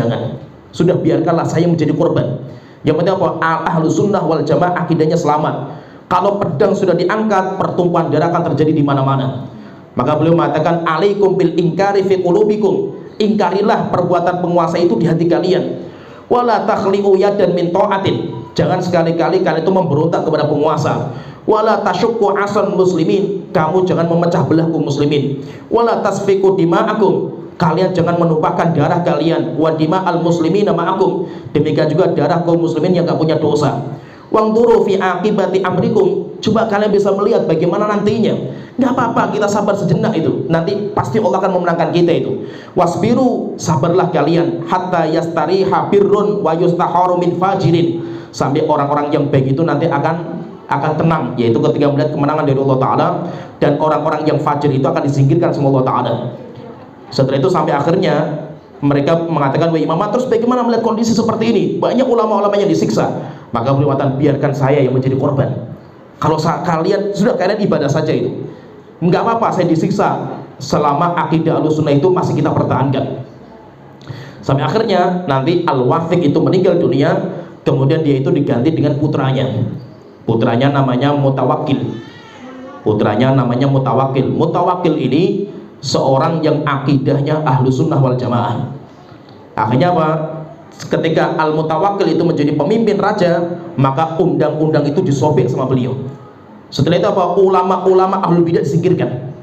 sudah biarkanlah saya menjadi korban. Yang penting apa? Ahlus sunnah wal jamaah akidahnya selamat. Kalau pedang sudah diangkat, pertumpahan darah akan terjadi di mana-mana. Maka beliau mengatakan, alaikum bil inkari fi qulubikum. Ingkarilah perbuatan penguasa itu di hati kalian. Wala takhli'u yadan min ta'atin. Jangan sekali-kali kalian itu memberontak kepada penguasa. Wala tasyukku asan muslimin. Kamu jangan memecah belah kaum muslimin. Wala tasfiku dima'akum. Kalian jangan menumpahkan darah kalian. Wa dima'al muslimina ma'akum. Demikian juga darah kaum muslimin yang gak punya dosa. Wangduru fi akibati amrikum. Coba kalian bisa melihat bagaimana nantinya. Gak apa-apa, kita sabar sejenak itu. Nanti pasti Allah akan memenangkan kita itu. Wasbiru, sabarlah kalian. Hatta yastariha birrun wa yustaharu min fajirin. Sampai orang-orang yang baik itu nanti akan tenang, yaitu ketika melihat kemenangan dari Allah Ta'ala. Dan orang-orang yang fajir itu akan disingkirkan sama Allah Ta'ala. Setelah itu sampai akhirnya mereka mengatakan, "Wahai Imam, terus bagaimana melihat kondisi seperti ini? Banyak ulama-ulama yang disiksa." Maka beliau mengatakan, biarkan saya yang menjadi korban. Kalau kalian ibadah saja itu, enggak apa-apa saya disiksa selama akidah Ahlussunnah itu masih kita pertahankan. Sampai akhirnya nanti Al-Wathiq itu meninggal dunia, kemudian dia itu diganti dengan putranya. Putranya namanya Mutawakkil. Mutawakkil ini seorang yang akidahnya Ahlussunnah wal Jamaah. Akhirnya apa? Ketika Al-Mutawakkil itu menjadi pemimpin raja, maka undang-undang itu disobek sama beliau. Setelah itu apa? Ulama-ulama ahlul bidah disingkirkan.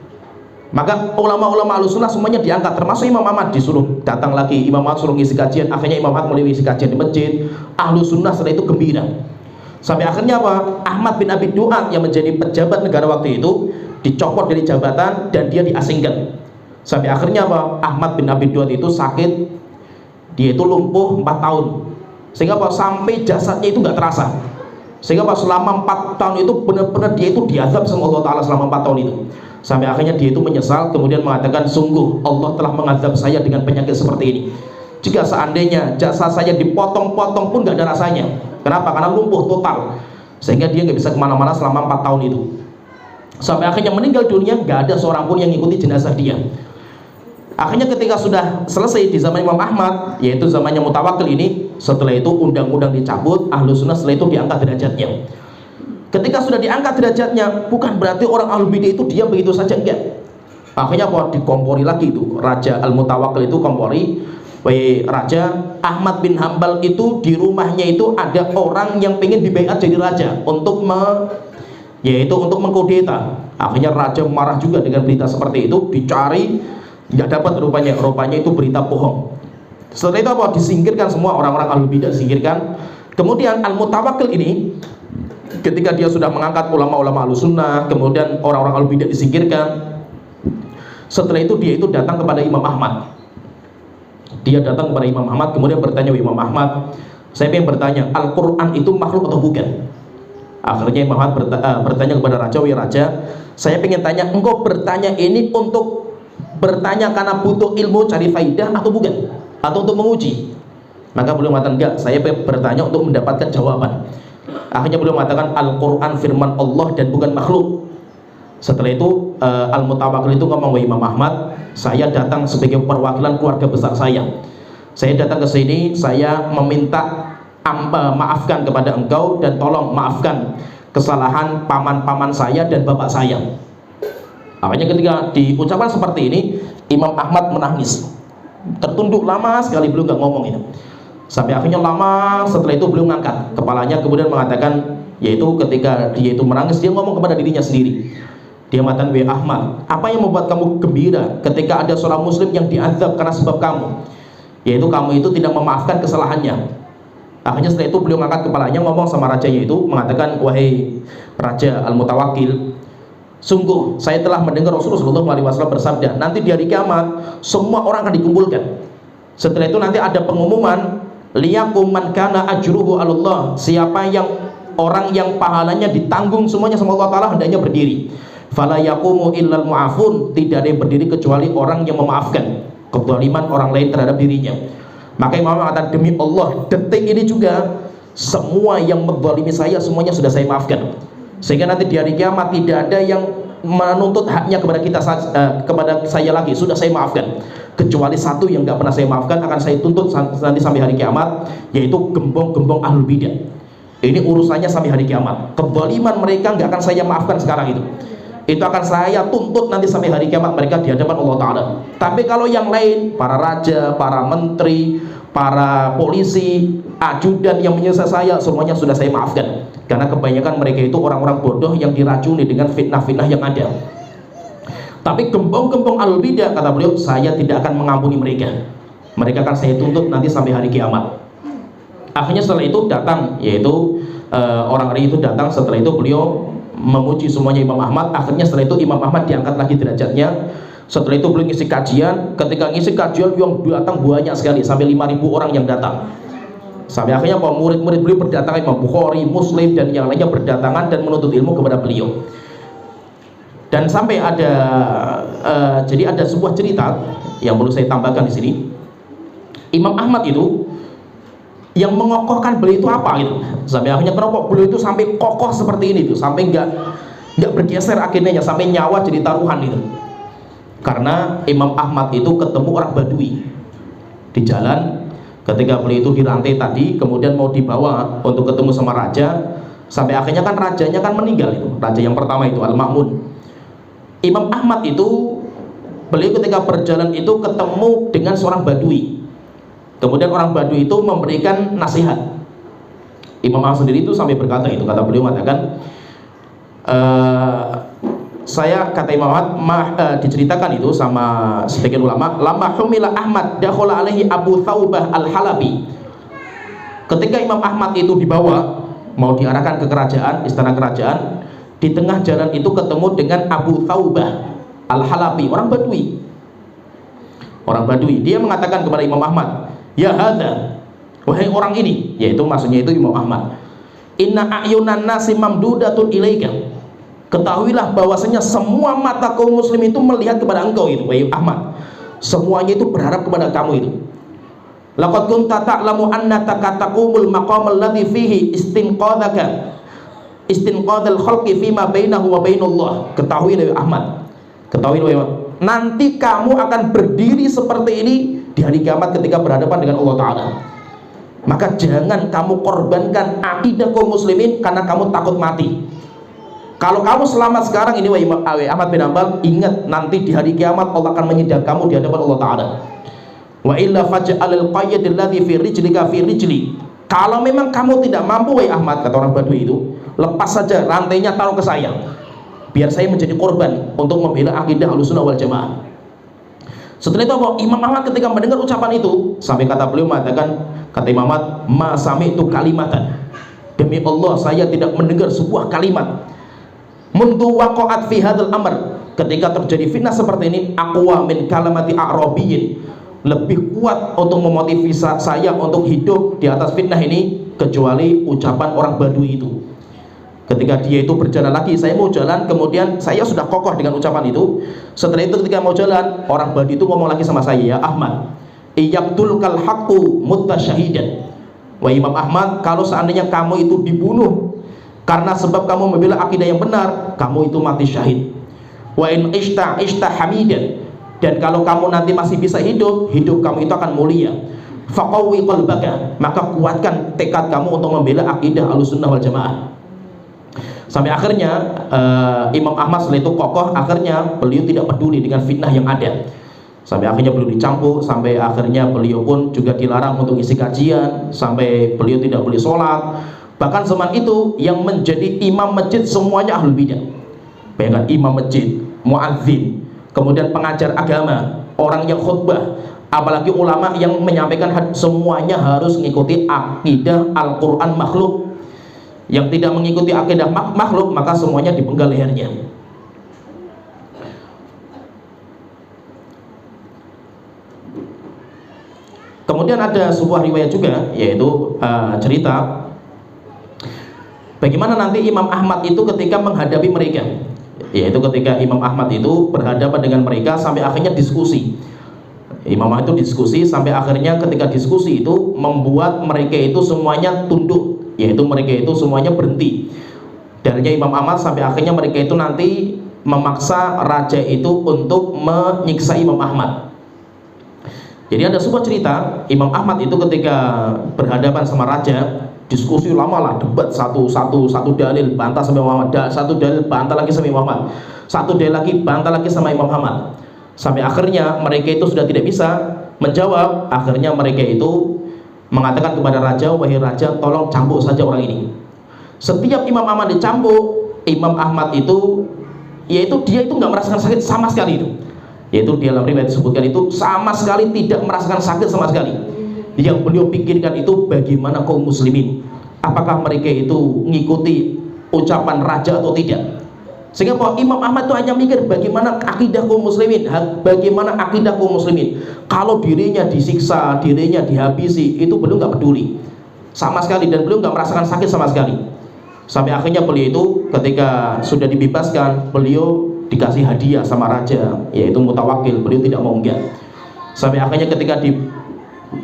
Maka ulama-ulama Ahlussunnah semuanya diangkat, termasuk Imam Ahmad disuruh datang lagi. Imam Ahmad suruh ngisi kajian. Akhirnya Imam Ahmad mulai ngisi kajian di masjid. Ahlussunnah setelah itu gembira. Sampai akhirnya apa? Ahmad bin Abi Duat yang menjadi pejabat negara waktu itu dicopot dari jabatan dan dia diasingkan. Sampai akhirnya apa? Ahmad bin Abi Duat itu sakit. Dia itu lumpuh 4 tahun. Sehingga apa? Sampai jasadnya itu nggak terasa. Sehingga apa? Selama 4 tahun itu benar-benar dia itu diazab sama Allah Ta'ala selama 4 tahun itu. Sampai akhirnya dia itu menyesal, kemudian mengatakan, sungguh Allah telah mengazab saya dengan penyakit seperti ini. Jika seandainya jasad saya dipotong-potong pun nggak ada rasanya. Kenapa? Karena lumpuh total. Sehingga dia nggak bisa kemana-mana selama 4 tahun itu. Sampai akhirnya meninggal dunia, nggak ada seorang pun yang ngikuti jenazah dia. Akhirnya ketika sudah selesai di zaman Imam Ahmad, yaitu zamannya Mutawakkil ini, setelah itu undang-undang dicabut, Ahlussunnah setelah itu diangkat derajatnya. Ketika sudah diangkat derajatnya, bukan berarti orang ahlul bidah itu diam begitu saja, enggak. Akhirnya apa? Dikompori lagi itu. Raja Al-Mutawakkil itu kompori, Raja Ahmad bin Hambal itu di rumahnya itu ada orang yang pengen dibaiat jadi raja untuk untuk mengkudeta. Akhirnya raja marah juga dengan berita seperti itu, dicari nggak dapat, rupanya itu berita bohong. Setelah itu apa? Disingkirkan semua orang-orang ahlul bidah, disingkirkan. Kemudian Al-Mutawakkil ini ketika dia sudah mengangkat ulama-ulama Ahlussunnah, kemudian orang-orang ahlul bidah disingkirkan. Setelah itu dia itu datang kepada Imam Ahmad. Dia datang kepada Imam Ahmad kemudian bertanya, Imam Ahmad, saya ingin bertanya, Al-Quran itu makhluk atau bukan? Akhirnya Imam Ahmad bertanya kepada raja, "Wahai raja, saya ingin tanya, engkau bertanya ini untuk bertanya karena butuh ilmu cari faidah atau bukan? Atau untuk menguji?" Maka beliau mengatakan, "Enggak, saya bertanya untuk mendapatkan jawaban." Akhirnya beliau mengatakan, "Al-Quran firman Allah dan bukan makhluk." Setelah itu Al-Mutawakkil itu ngomong, "Wahai Imam Ahmad, saya datang sebagai perwakilan keluarga besar saya. Saya datang ke sini, saya meminta maafkan kepada engkau dan tolong maafkan kesalahan paman-paman saya dan bapak saya." Akhirnya ketika diucapkan seperti ini, Imam Ahmad menangis, tertunduk lama sekali, beliau nggak ngomong itu. Sampai akhirnya lama setelah itu beliau mengangkat kepalanya, kemudian mengatakan, yaitu ketika dia itu menangis, dia ngomong kepada dirinya sendiri. Dia mengatakan, "Wahai Ahmad, apa yang membuat kamu gembira ketika ada seorang muslim yang diazab karena sebab kamu? Yaitu kamu itu tidak memaafkan kesalahannya." Akhirnya setelah itu beliau mengangkat kepalanya, ngomong sama rajanya itu, mengatakan, "Wahai Raja Al-Mutawakkil, sungguh saya telah mendengar Rasulullah SAW bersabda, nanti di hari kiamat semua orang akan dikumpulkan. Setelah itu nanti ada pengumuman, liyakum man kana ajruhu 'alallah." Siapa yang orang yang pahalanya ditanggung semuanya sama Allah Ta'ala hendaknya berdiri. Fala yaqumu illal mu'afun, tidak ada yang berdiri kecuali orang yang memaafkan kezaliman orang lain terhadap dirinya. Maka Imam mengatakan, "Demi Allah, detik ini juga semua yang menzalimi saya semuanya sudah saya maafkan. Sehingga nanti di hari kiamat tidak ada yang menuntut haknya kepada saya lagi, sudah saya maafkan. Kecuali satu yang nggak pernah saya maafkan, akan saya tuntut nanti sampai hari kiamat, yaitu gembong-gembong ahlul bidah. Ini urusannya sampai hari kiamat. Kezaliman mereka nggak akan saya maafkan sekarang itu akan saya tuntut nanti sampai hari kiamat mereka di hadapan Allah Ta'ala. Tapi kalau yang lain, para raja, para menteri, para polisi, ajudan yang menyiksa saya, semuanya sudah saya maafkan. Karena kebanyakan mereka itu orang-orang bodoh yang diracuni dengan fitnah-fitnah yang ada. Tapi gembong-gembong al-bidah, kata beliau, saya tidak akan mengampuni mereka. Mereka akan saya tuntut nanti sampai hari kiamat." Akhirnya setelah itu datang, yaitu orang-orang itu datang. Setelah itu beliau memuji semuanya Imam Ahmad. Akhirnya setelah itu Imam Ahmad diangkat lagi derajatnya. Setelah itu beliau ngisi kajian. Ketika ngisi kajian yang datang banyak sekali, sampai 5.000 orang yang datang. Sampai akhirnya murid-murid beliau berdatangan, Imam Bukhari, Muslim dan yang lainnya berdatangan dan menuntut ilmu kepada beliau. Dan sampai ada jadi ada sebuah cerita yang perlu saya tambahkan di sini. Imam Ahmad itu yang mengokohkan beliau itu apa gitu. Sampai akhirnya kenapa beliau itu sampai kokoh seperti ini tuh, sampai nggak bergeser akhirnya, sampai nyawa jadi taruhan itu. Karena Imam Ahmad itu ketemu orang Badui di jalan ketika beliau itu dirantai tadi, kemudian mau dibawa untuk ketemu sama raja. Sampai akhirnya kan rajanya kan meninggal itu, raja yang pertama itu Al-Ma'mun. Imam Ahmad itu beliau ketika berjalan itu ketemu dengan seorang Badui. Kemudian orang Badui itu memberikan nasihat. Imam Ahmad sendiri itu sampai berkata itu, kata beliau mengatakan, kata Imam Ahmad, diceritakan itu sama sebagian ulama, lama humila Ahmad dakhala alaihi Abu Thawbah al-Halabi. Ketika Imam Ahmad itu dibawa mau diarahkan ke kerajaan, istana kerajaan, di tengah jalan itu ketemu dengan Abu Thawbah al-Halabi, orang Badui. Orang Badui, dia mengatakan kepada Imam Ahmad, "Ya hadza, wahai orang ini," yaitu maksudnya itu Imam Ahmad, "inna a'yunan nasi mamdudatun ilaika." Ketahuilah bahwasanya semua mata kaum muslim itu melihat kepada engkau itu, wahai Ahmad. Semuanya itu berharap kepada kamu itu. Laqad kunta ta'lamu annaka taqumul maqam alladhi fihi istinqadhal khalqi fima bainahu wa bainallah. Ketahuilah Ahmad, ketahuilah nanti kamu akan berdiri seperti ini di hari kiamat ketika berhadapan dengan Allah Ta'ala. Maka jangan kamu korbankan akidah kaum muslimin karena kamu takut mati. Kalau kamu selamat sekarang ini, wahai Ahmad bin Hanbal, ingat nanti di hari kiamat Allah akan menyidang kamu di hadapan Allah Ta'ala. Wa illa faj'alil qayyid alladhi fi rijlika fi rijli. Kalau memang kamu tidak mampu, wahai Ahmad, kata orang Badui itu, lepas saja rantainya, taruh ke saya, biar saya menjadi korban untuk membela akidah Ahlussunnah wal Jamaah. Setelah itu Imam Ahmad ketika mendengar ucapan itu, sampai kata beliau mengatakan, kata Imam Ahmad, "Ma sami'tu kalimatan." Demi Allah, saya tidak mendengar sebuah kalimat. "Mundu waqa'at fi hadzal amr." Ketika terjadi fitnah seperti ini, aqwa min kalamati a'rabiyyin. Lebih kuat untuk memotivasi saya untuk hidup di atas fitnah ini kecuali ucapan orang Badui itu. Ketika dia itu berjalan lagi, saya mau jalan, kemudian saya sudah kokoh dengan ucapan itu. Setelah itu ketika mau jalan, orang Badui itu ngomong lagi sama saya, ya Ahmad, iyaqtulkal haqqu mutasyahidan. Wah Imam Ahmad, kalau seandainya kamu itu dibunuh karena sebab kamu membela akidah yang benar, kamu itu mati syahid. Wa in ishta hamidan, dan kalau kamu nanti masih bisa hidup, hidup kamu itu akan mulia. Faqawi qalbaka, maka kuatkan tekad kamu untuk membela akidah Ahlussunnah wal Jamaah. Sampai akhirnya Imam Ahmad setelah itu kokoh, akhirnya beliau tidak peduli dengan fitnah yang ada. Sampai akhirnya beliau dicampur, sampai akhirnya beliau pun juga dilarang untuk isi kajian, sampai beliau tidak boleh sholat. Bahkan zaman itu yang menjadi imam masjid semuanya ahlul bidah. Bayangkan imam masjid, muadzin, kemudian pengajar agama, orang yang khutbah, apalagi ulama yang menyampaikan semuanya harus mengikuti akidah Al-Quran makhluk. Yang tidak mengikuti akidah makhluk, maka semuanya dipenggal lehernya. Kemudian ada sebuah riwayat juga, yaitu cerita bagaimana nanti Imam Ahmad itu ketika menghadapi mereka, yaitu ketika Imam Ahmad itu berhadapan dengan mereka sampai akhirnya diskusi. Imam Ahmad itu diskusi sampai akhirnya ketika diskusi itu membuat mereka itu semuanya tunduk, yaitu mereka itu semuanya berhenti. Dalilnya Imam Ahmad sampai akhirnya mereka itu nanti memaksa raja itu untuk menyiksa Imam Ahmad. Jadi ada sebuah cerita, Imam Ahmad itu ketika berhadapan sama raja, diskusi lama lah, debat satu dalil bantah sama Imam Ahmad, satu dalil bantah lagi sama Imam Ahmad, satu dalil lagi bantah lagi sama Imam Ahmad. Sampai akhirnya mereka itu sudah tidak bisa menjawab. Akhirnya mereka itu mengatakan kepada raja, wahai raja, tolong cambuk saja orang ini. Setiap Imam Ahmad dicambuk, Imam Ahmad itu, yaitu dia itu nggak merasakan sakit sama sekali itu. Yaitu di dalam riwayat disebutkan itu sama sekali tidak merasakan sakit sama sekali. Yang beliau pikirkan itu bagaimana kaum muslimin, apakah mereka itu mengikuti ucapan raja atau tidak. Sehingga bahwa Imam Ahmad itu hanya mikir bagaimana akidah kaum muslimin, bagaimana akidah kaum muslimin. Kalau dirinya disiksa, dirinya dihabisi, itu beliau nggak peduli sama sekali, dan beliau nggak merasakan sakit sama sekali. Sampai akhirnya beliau itu ketika sudah dibebaskan, beliau dikasih hadiah sama raja, yaitu Mutawakil. Beliau tidak mau enggak. Sampai akhirnya ketika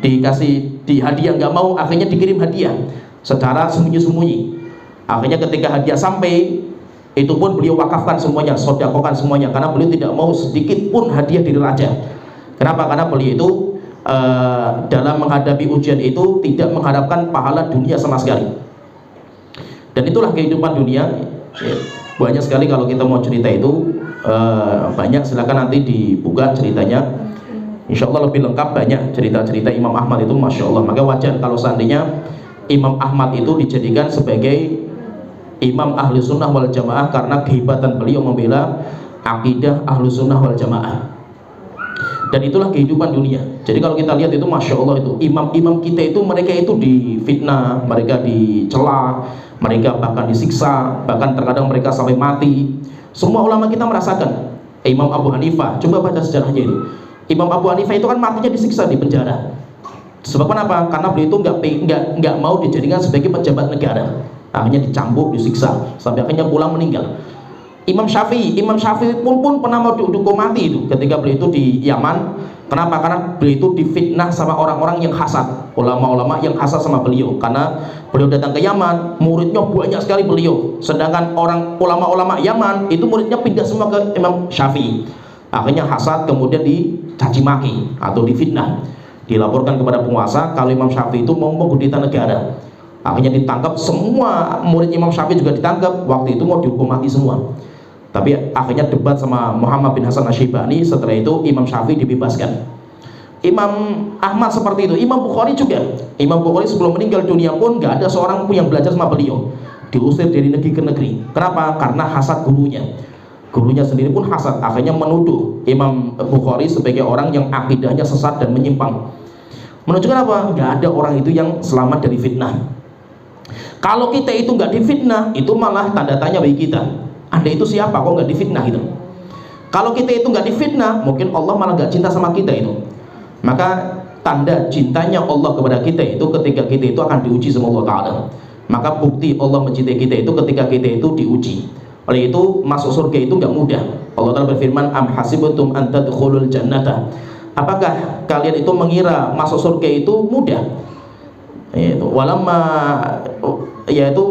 dikasih hadiah nggak mau, akhirnya dikirim hadiah secara sembunyi-sembunyi. Akhirnya ketika hadiah sampai, itu pun beliau wakafkan semuanya, sodakokan semuanya, karena beliau tidak mau sedikit pun hadiah dari raja. Kenapa? Karena beliau itu dalam menghadapi ujian itu tidak mengharapkan pahala dunia sama sekali. Dan itulah kehidupan dunia. Banyak sekali kalau kita mau cerita itu, banyak, silakan nanti dibuka ceritanya. Insya Allah lebih lengkap, banyak cerita-cerita Imam Ahmad itu, Masya Allah. Maka wajar kalau seandainya Imam Ahmad itu dijadikan sebagai Imam Ahlussunnah wal Jamaah karena kehebatan beliau membela akidah Ahlussunnah wal Jamaah. Dan itulah kehidupan dunia. Jadi kalau kita lihat itu, Masya Allah, itu imam-imam kita itu, mereka itu difitnah, mereka dicela, mereka bahkan disiksa, bahkan terkadang mereka sampai mati. Semua ulama kita merasakan. Imam Abu Hanifah, coba baca sejarahnya itu. Imam Abu Hanifah itu kan matinya disiksa di penjara. Sebab kenapa? Karena beliau itu nggak mau dijadikan sebagai pejabat negara. Akhirnya dicambuk, disiksa, sampai akhirnya pulang meninggal. Imam Syafi'i pun pernah mau dihukum mati itu ketika beliau itu di Yaman. Kenapa? Karena beliau itu difitnah sama orang-orang yang hasad, ulama-ulama yang hasad sama beliau. Karena beliau datang ke Yaman, muridnya banyak sekali beliau. Sedangkan ulama-ulama Yaman itu muridnya pindah semua ke Imam Syafi'i. Akhirnya hasad, kemudian dicaci maki atau difitnah. Dilaporkan kepada penguasa kalau Imam Syafi'i itu mau mengkudeta negara. Akhirnya ditangkap, semua murid Imam Syafi'i juga ditangkap. Waktu itu mau dihukum mati semua. Tapi akhirnya debat sama Muhammad bin Hasan Asyibani. Setelah itu Imam Syafi'i dibebaskan. Imam Ahmad seperti itu. Imam Bukhari juga. Imam Bukhari sebelum meninggal dunia pun gak ada seorang pun yang belajar sama beliau. Diusir dari negeri ke negeri. Kenapa? Karena hasad gurunya. Gurunya sendiri pun hasad. Akhirnya menuduh Imam Bukhari sebagai orang yang akidahnya sesat dan menyimpang. Menunjukkan apa? Gak ada orang itu yang selamat dari fitnah. Kalau kita itu nggak difitnah, itu malah tanda tanya bagi kita. Anda itu siapa kok nggak difitnah itu? Kalau kita itu nggak difitnah, mungkin Allah malah nggak cinta sama kita itu. Maka tanda cintanya Allah kepada kita itu ketika kita itu akan diuji sama Allah Ta'ala. Maka bukti Allah mencintai kita itu ketika kita itu diuji. Oleh itu masuk surga itu nggak mudah. Allah Ta'ala berfirman, am hasibatum an tadkhulul jannata. Apakah kalian itu mengira masuk surga itu mudah? Yaitu walamma, yaitu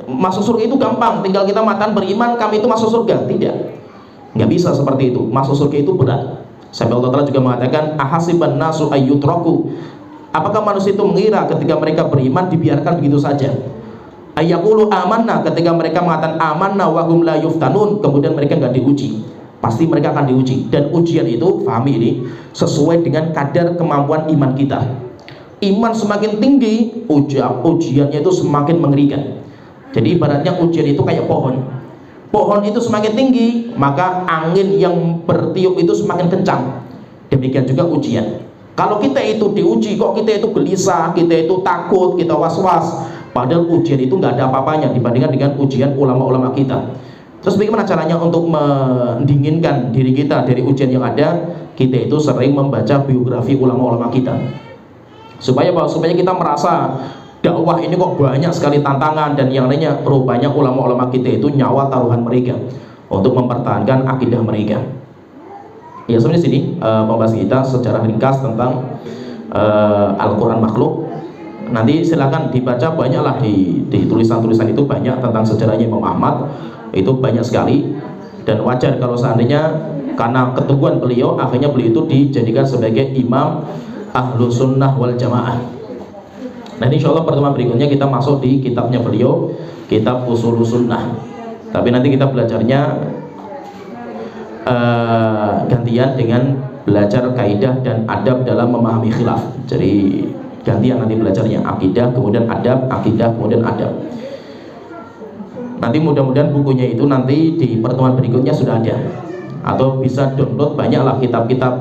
masuk surga itu gampang, tinggal kita matan beriman kami itu masuk surga. Tidak, nggak bisa seperti itu. Masuk surga itu berat. Sampai Allah Ta'ala juga mengatakan, ahasiban nasu ayyutraku. Apakah manusia itu mengira ketika mereka beriman dibiarkan begitu saja? Ayyaqulu amanna, ketika mereka mengatakan amanna wa hum la yuftanun, kemudian mereka nggak diuji. Pasti mereka akan diuji. Dan ujian itu, pahami ini, sesuai dengan kadar kemampuan iman kita. Iman semakin tinggi, ujiannya itu semakin mengerikan. Jadi ibaratnya ujian itu kayak pohon. Pohon itu semakin tinggi, maka angin yang bertiup itu semakin kencang. Demikian juga ujian. Kalau kita itu diuji, kok kita itu gelisah, kita itu takut, kita was-was, padahal ujian itu nggak ada apa-apanya dibandingkan dengan ujian ulama-ulama kita. Terus bagaimana caranya untuk mendinginkan diri kita dari ujian yang ada? Kita itu sering membaca biografi ulama-ulama kita. Supaya kita merasa dakwah ini kok banyak sekali tantangan dan yang lainnya. Rupanya ulama-ulama kita itu nyawa taruhan mereka untuk mempertahankan akidah mereka. Ya, sebenarnya sini pembahas kita secara ringkas tentang Al-Quran makhluk. Nanti silakan dibaca, banyaklah di tulisan-tulisan itu banyak tentang sejarahnya Imam Ahmad, itu banyak sekali. Dan wajar kalau seandainya karena keteguhan beliau, akhirnya beliau itu dijadikan sebagai imam ahlu sunnah wal jamaah. Nah, insya Allah pertemuan berikutnya kita masuk di kitabnya beliau, kitab Ushulus Sunnah. Tapi nanti kita belajarnya gantian dengan belajar kaidah dan adab dalam memahami khilaf. Jadi gantian nanti belajarnya, akidah kemudian adab, akidah kemudian adab. Nanti mudah-mudahan bukunya itu nanti di pertemuan berikutnya sudah ada, atau bisa download. Banyaklah kitab-kitab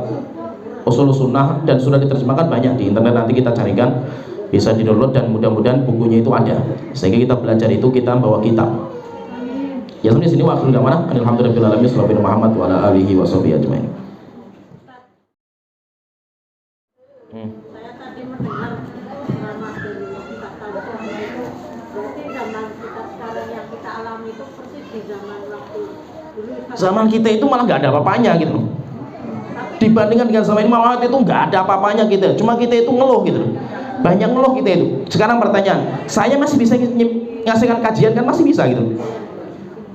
Ushulus Sunnah dan sudah diterjemahkan banyak di internet, nanti kita carikan, bisa di download dan mudah-mudahan bukunya itu ada sehingga kita belajar itu kita bawa kitab. Ya, sampai sini waktu udah mana? Alhamdulillahirobbilalamin, sallallahu Muhammad wa ala alihi washabihi ajmain. Saya tadi mendengar ceramah dari Ustaz Tauhid itu, berarti zaman kita sekarang yang kita alami itu persis di zaman waktu dulu. Zaman kita itu malah nggak ada apa-apanya gitu. Dibandingkan dengan zaman Imam Ahmad itu nggak ada apa-apanya kita. Cuma kita itu ngeluh gitu. Banyak ngeluh kita itu. Sekarang pertanyaan, saya masih bisa ngasihkan kajian kan, masih bisa gitu.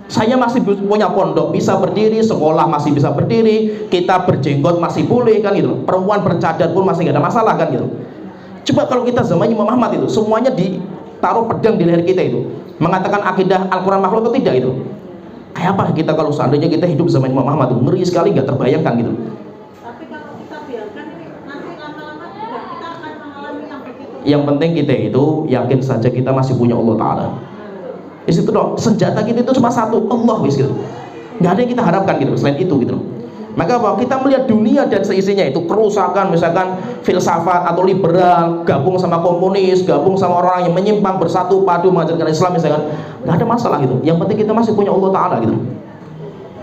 Saya masih punya pondok, bisa berdiri, sekolah masih bisa berdiri, kita berjenggot masih boleh kan gitu. Perempuan bercadar pun masih gak ada masalah kan gitu. Coba kalau kita zamannya Imam Ahmad itu, semuanya ditaruh pedang di leher kita itu, mengatakan akidah Al-Quran makhluk atau tidak itu. Kayak apa kita kalau seandainya kita hidup zaman Imam Ahmad itu, ngeri sekali, gak terbayangkan gitu. Tapi kalau kita biarkan ini, nanti lama-lama juga kita akan mengalami yang begitu. Yang penting kita itu yakin saja kita masih punya Allah Ta'ala. Di situ dong, senjata kita itu cuma satu, Allah wis gitu. Nggak ada yang kita harapkan gitu selain itu gitu. Maka apa? Kita melihat dunia dan seisinya itu kerusakan, misalkan filsafat atau liberal, gabung sama komunis, gabung sama orang yang menyimpang, bersatu padu mengajarkan Islam misalkan, nggak ada masalah gitu. Yang penting kita masih punya Allah Ta'ala gitu.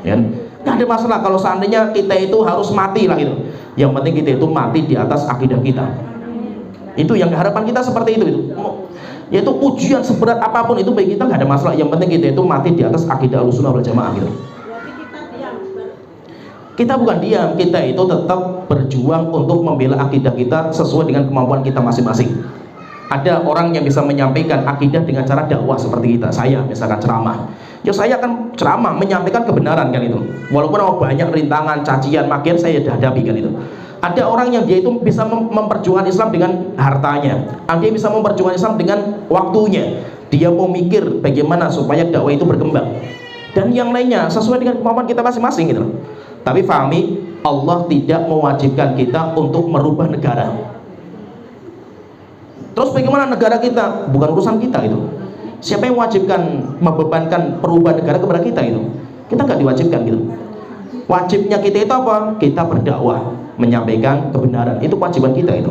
Ya, nggak ada masalah kalau seandainya kita itu harus mati lah gitu. Yang penting kita itu mati di atas akidah kita. Itu yang harapan kita seperti itu gitu. Yaitu ujian seberat apapun itu bagi kita nggak ada masalah. Yang penting kita itu mati di atas akidah Ahlussunnah wal Jamaah gitu. Berarti kita diam. Kita bukan diam, kita itu tetap berjuang untuk membela akidah kita sesuai dengan kemampuan kita masing-masing. Ada orang yang bisa menyampaikan akidah dengan cara dakwah seperti kita. Saya misalkan ceramah, ya saya akan ceramah menyampaikan kebenaran kan itu. Walaupun banyak rintangan, cacian, makian saya hadapi kan itu. Ada orang yang dia itu bisa memperjuangkan Islam dengan hartanya, ada yang bisa memperjuangkan Islam dengan waktunya. Dia mau mikir bagaimana supaya dakwah itu berkembang, dan yang lainnya sesuai dengan kemampuan kita masing-masing gitu. Tapi fahami, Allah tidak mewajibkan kita untuk merubah negara. Terus bagaimana negara kita? Bukan urusan kita itu. Siapa yang mewajibkan membebankan perubahan negara kepada kita itu? Kita nggak diwajibkan gitu. Wajibnya kita itu apa? Kita berdakwah, menyampaikan kebenaran, itu kewajiban kita itu.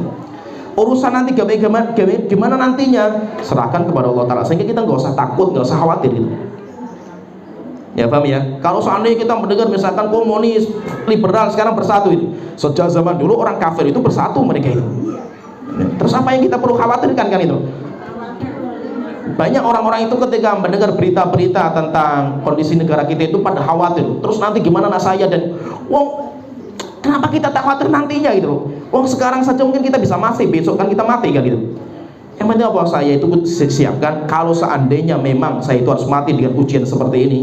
Urusan nanti gimana nantinya, serahkan kepada Allah Ta'ala, sehingga kita nggak usah takut, nggak usah khawatir gitu. Ya paham ya? Kalau seandainya kita mendengar misalkan komunis, liberal sekarang bersatu itu, sejak zaman dulu orang kafir itu bersatu mereka itu. Terus apa yang kita perlu khawatirkan kan itu? Banyak orang-orang itu ketika mendengar berita-berita tentang kondisi negara kita itu pada khawatir. Terus nanti gimana anak saya, dan wong kenapa kita tak khawatir nantinya gitu loh. Wong sekarang saja mungkin kita bisa mati, besok kan kita mati kan gitu. Yang penting apa, saya itu siapkan kalau seandainya memang saya itu harus mati dengan ujian seperti ini,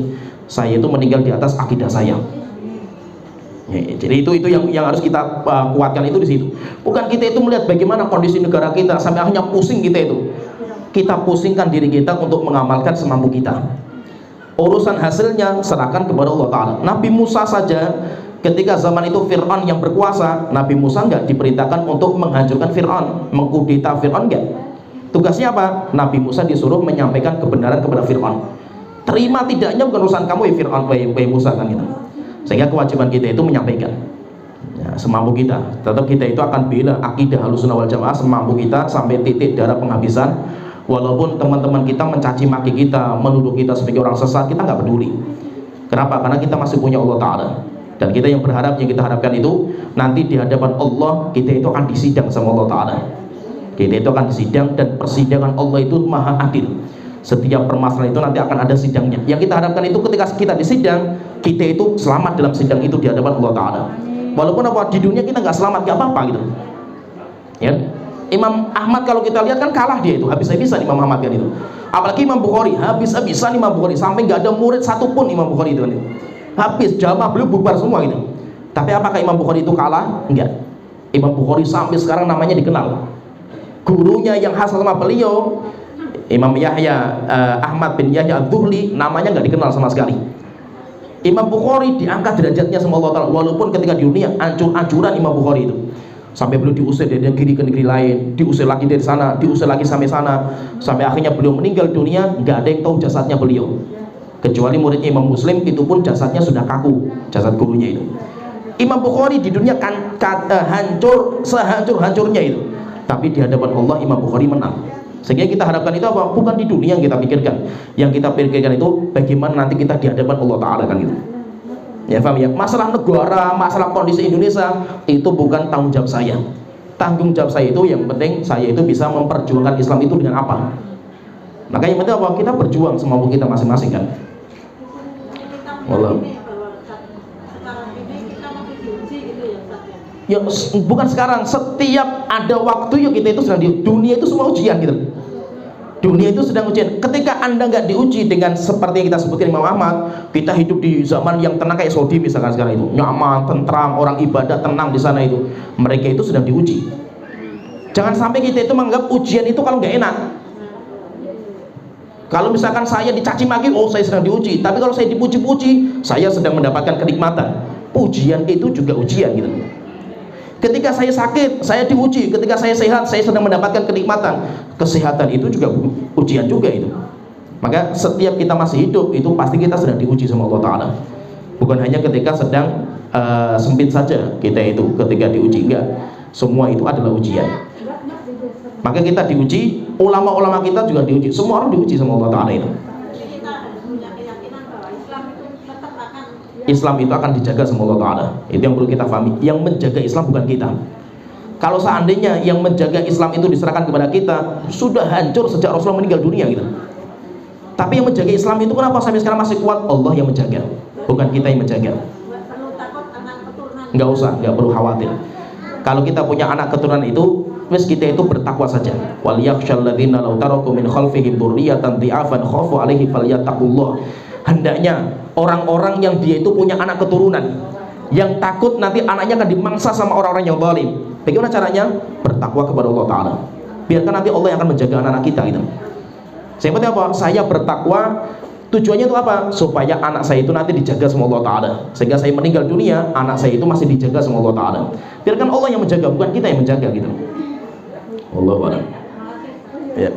saya itu meninggal di atas akidah saya. Ya, jadi itu yang harus kita kuatkan itu di situ. Bukan kita itu melihat bagaimana kondisi negara kita sampai akhirnya pusing kita itu. Kita pusingkan diri kita untuk mengamalkan semampu kita. Urusan hasilnya serahkan kepada Allah Ta'ala. Nabi Musa saja ketika zaman itu Fir'aun yang berkuasa, Nabi Musa nggak diperintahkan untuk menghancurkan Fir'aun, mengkudeta Fir'aun, enggak. Tugasnya apa? Nabi Musa disuruh menyampaikan kebenaran kepada Fir'aun. Terima tidaknya bukan urusan kamu ya Fir'aun, ya Musa kan gitu. Sehingga kewajiban kita itu menyampaikan ya, semampu kita. Tetap kita itu akan bela akidah Ahlussunnah wal Jamaah semampu kita sampai titik darah penghabisan. Walaupun teman-teman kita mencaci maki kita, menuduh kita sebagai orang sesat, kita nggak peduli. Kenapa? Karena kita masih punya Allah Ta'ala. Dan kita yang berharap, yang kita harapkan itu nanti di hadapan Allah kita itu akan disidang sama Allah Ta'ala. Kita itu akan disidang, dan persidangan Allah itu maha adil. Setiap permasalahan itu nanti akan ada sidangnya. Yang kita harapkan itu ketika kita disidang, kita itu selamat dalam sidang itu di hadapan Allah Ta'ala. Walaupun apa di dunia kita nggak selamat, nggak apa-apa gitu ya. Imam Ahmad kalau kita lihat kan kalah dia itu, habis-habisan Imam Ahmad kan itu. Apalagi Imam Bukhari, habis-habisan Imam Bukhari, sampai nggak ada murid satupun Imam Bukhari itu kan. Habis jamaah beliau bubar semua gitu. Tapi apakah Imam Bukhari itu kalah? Enggak. Imam Bukhari sampai sekarang namanya dikenal. Gurunya yang khas sama beliau Imam Yahya Ahmad bin Yahya Ad-Dhuhli, namanya nggak dikenal sama sekali. Imam Bukhari diangkat derajatnya sama Allah Ta'ala. Walaupun ketika di dunia ancur-ancuran Imam Bukhari itu, sampai beliau diusir dari negeri ke negeri lain, diusir lagi dari sana, diusir lagi sampai sana, sampai akhirnya beliau meninggal dunia. Nggak ada yang tahu jasadnya beliau kecuali muridnya Imam Muslim, itu pun jasadnya sudah kaku, jasad gurunya itu. Imam Bukhari di dunia kan hancur sehancur-hancurnya itu, tapi di hadapan Allah Imam Bukhari menang. Sehingga kita harapkan itu apa? Bukan di dunia yang kita pikirkan. Yang kita pikirkan itu bagaimana nanti kita di hadapan Allah Ta'ala kan gitu. Ya paham ya? Masalah negara, masalah kondisi Indonesia itu bukan tanggung jawab saya. Tanggung jawab saya itu yang penting saya itu bisa memperjuangkan Islam itu dengan apa. Maka yang penting apa? Kita berjuang semampu kita masing-masing kan. Wallah. Ya bukan sekarang, setiap ada waktu ya kita itu sedang di dunia itu semua ujian gitu. Dunia itu sedang ujian. Ketika Anda nggak diuji dengan seperti yang kita sebutkan Imam Ahmad, kita hidup di zaman yang tenang kayak Saudi misalkan sekarang itu, nyaman, tentram, orang ibadah tenang di sana itu, mereka itu sedang diuji. Jangan sampai kita itu menganggap ujian itu kalau nggak enak. Kalau misalkan saya dicaci maki, oh saya sedang diuji. Tapi kalau saya dipuji-puji, saya sedang mendapatkan kenikmatan. Ujian itu juga ujian gitu. Ketika saya sakit, saya diuji. Ketika saya sehat, saya sedang mendapatkan kenikmatan. Kesehatan itu juga ujian juga itu. Maka setiap kita masih hidup, itu pasti kita sedang diuji sama Allah Ta'ala. Bukan hanya ketika sedang sempit saja kita itu ketika diuji, enggak. Semua itu adalah ujian. Maka kita diuji, ulama-ulama kita juga diuji. Semua orang diuji sama Allah Ta'ala itu. Islam itu akan dijaga sama Allah Ta'ala. Itu yang perlu kita pahami. Yang menjaga Islam bukan kita. Kalau seandainya yang menjaga Islam itu diserahkan kepada kita, sudah hancur sejak Rasulullah meninggal dunia gitu. Tapi yang menjaga Islam itu kenapa sampai sekarang masih kuat? Allah yang menjaga, bukan kita yang menjaga. Nggak usah, nggak perlu khawatir. Kalau kita punya anak keturunan itu, wes kita itu bertakwa saja. Wal yakhshal ladzina law taraku min khalfihim dzurriyyatan dhi'afan khafu 'alaihi falyattaqullah. Hendaknya orang-orang yang dia itu punya anak keturunan yang takut nanti anaknya akan dimangsa sama orang-orang yang zalim. Bagaimana caranya? Bertakwa kepada Allah Ta'ala. Biarkan nanti Allah yang akan menjaga anak-anak kita gitu. Saya penting apa? Saya bertakwa. Tujuannya itu apa? Supaya anak saya itu nanti dijaga sama Allah Ta'ala. Sehingga saya meninggal dunia, anak saya itu masih dijaga sama Allah Ta'ala. Biarkan Allah yang menjaga, bukan kita yang menjaga gitu. Wallahu a'lam. Ya.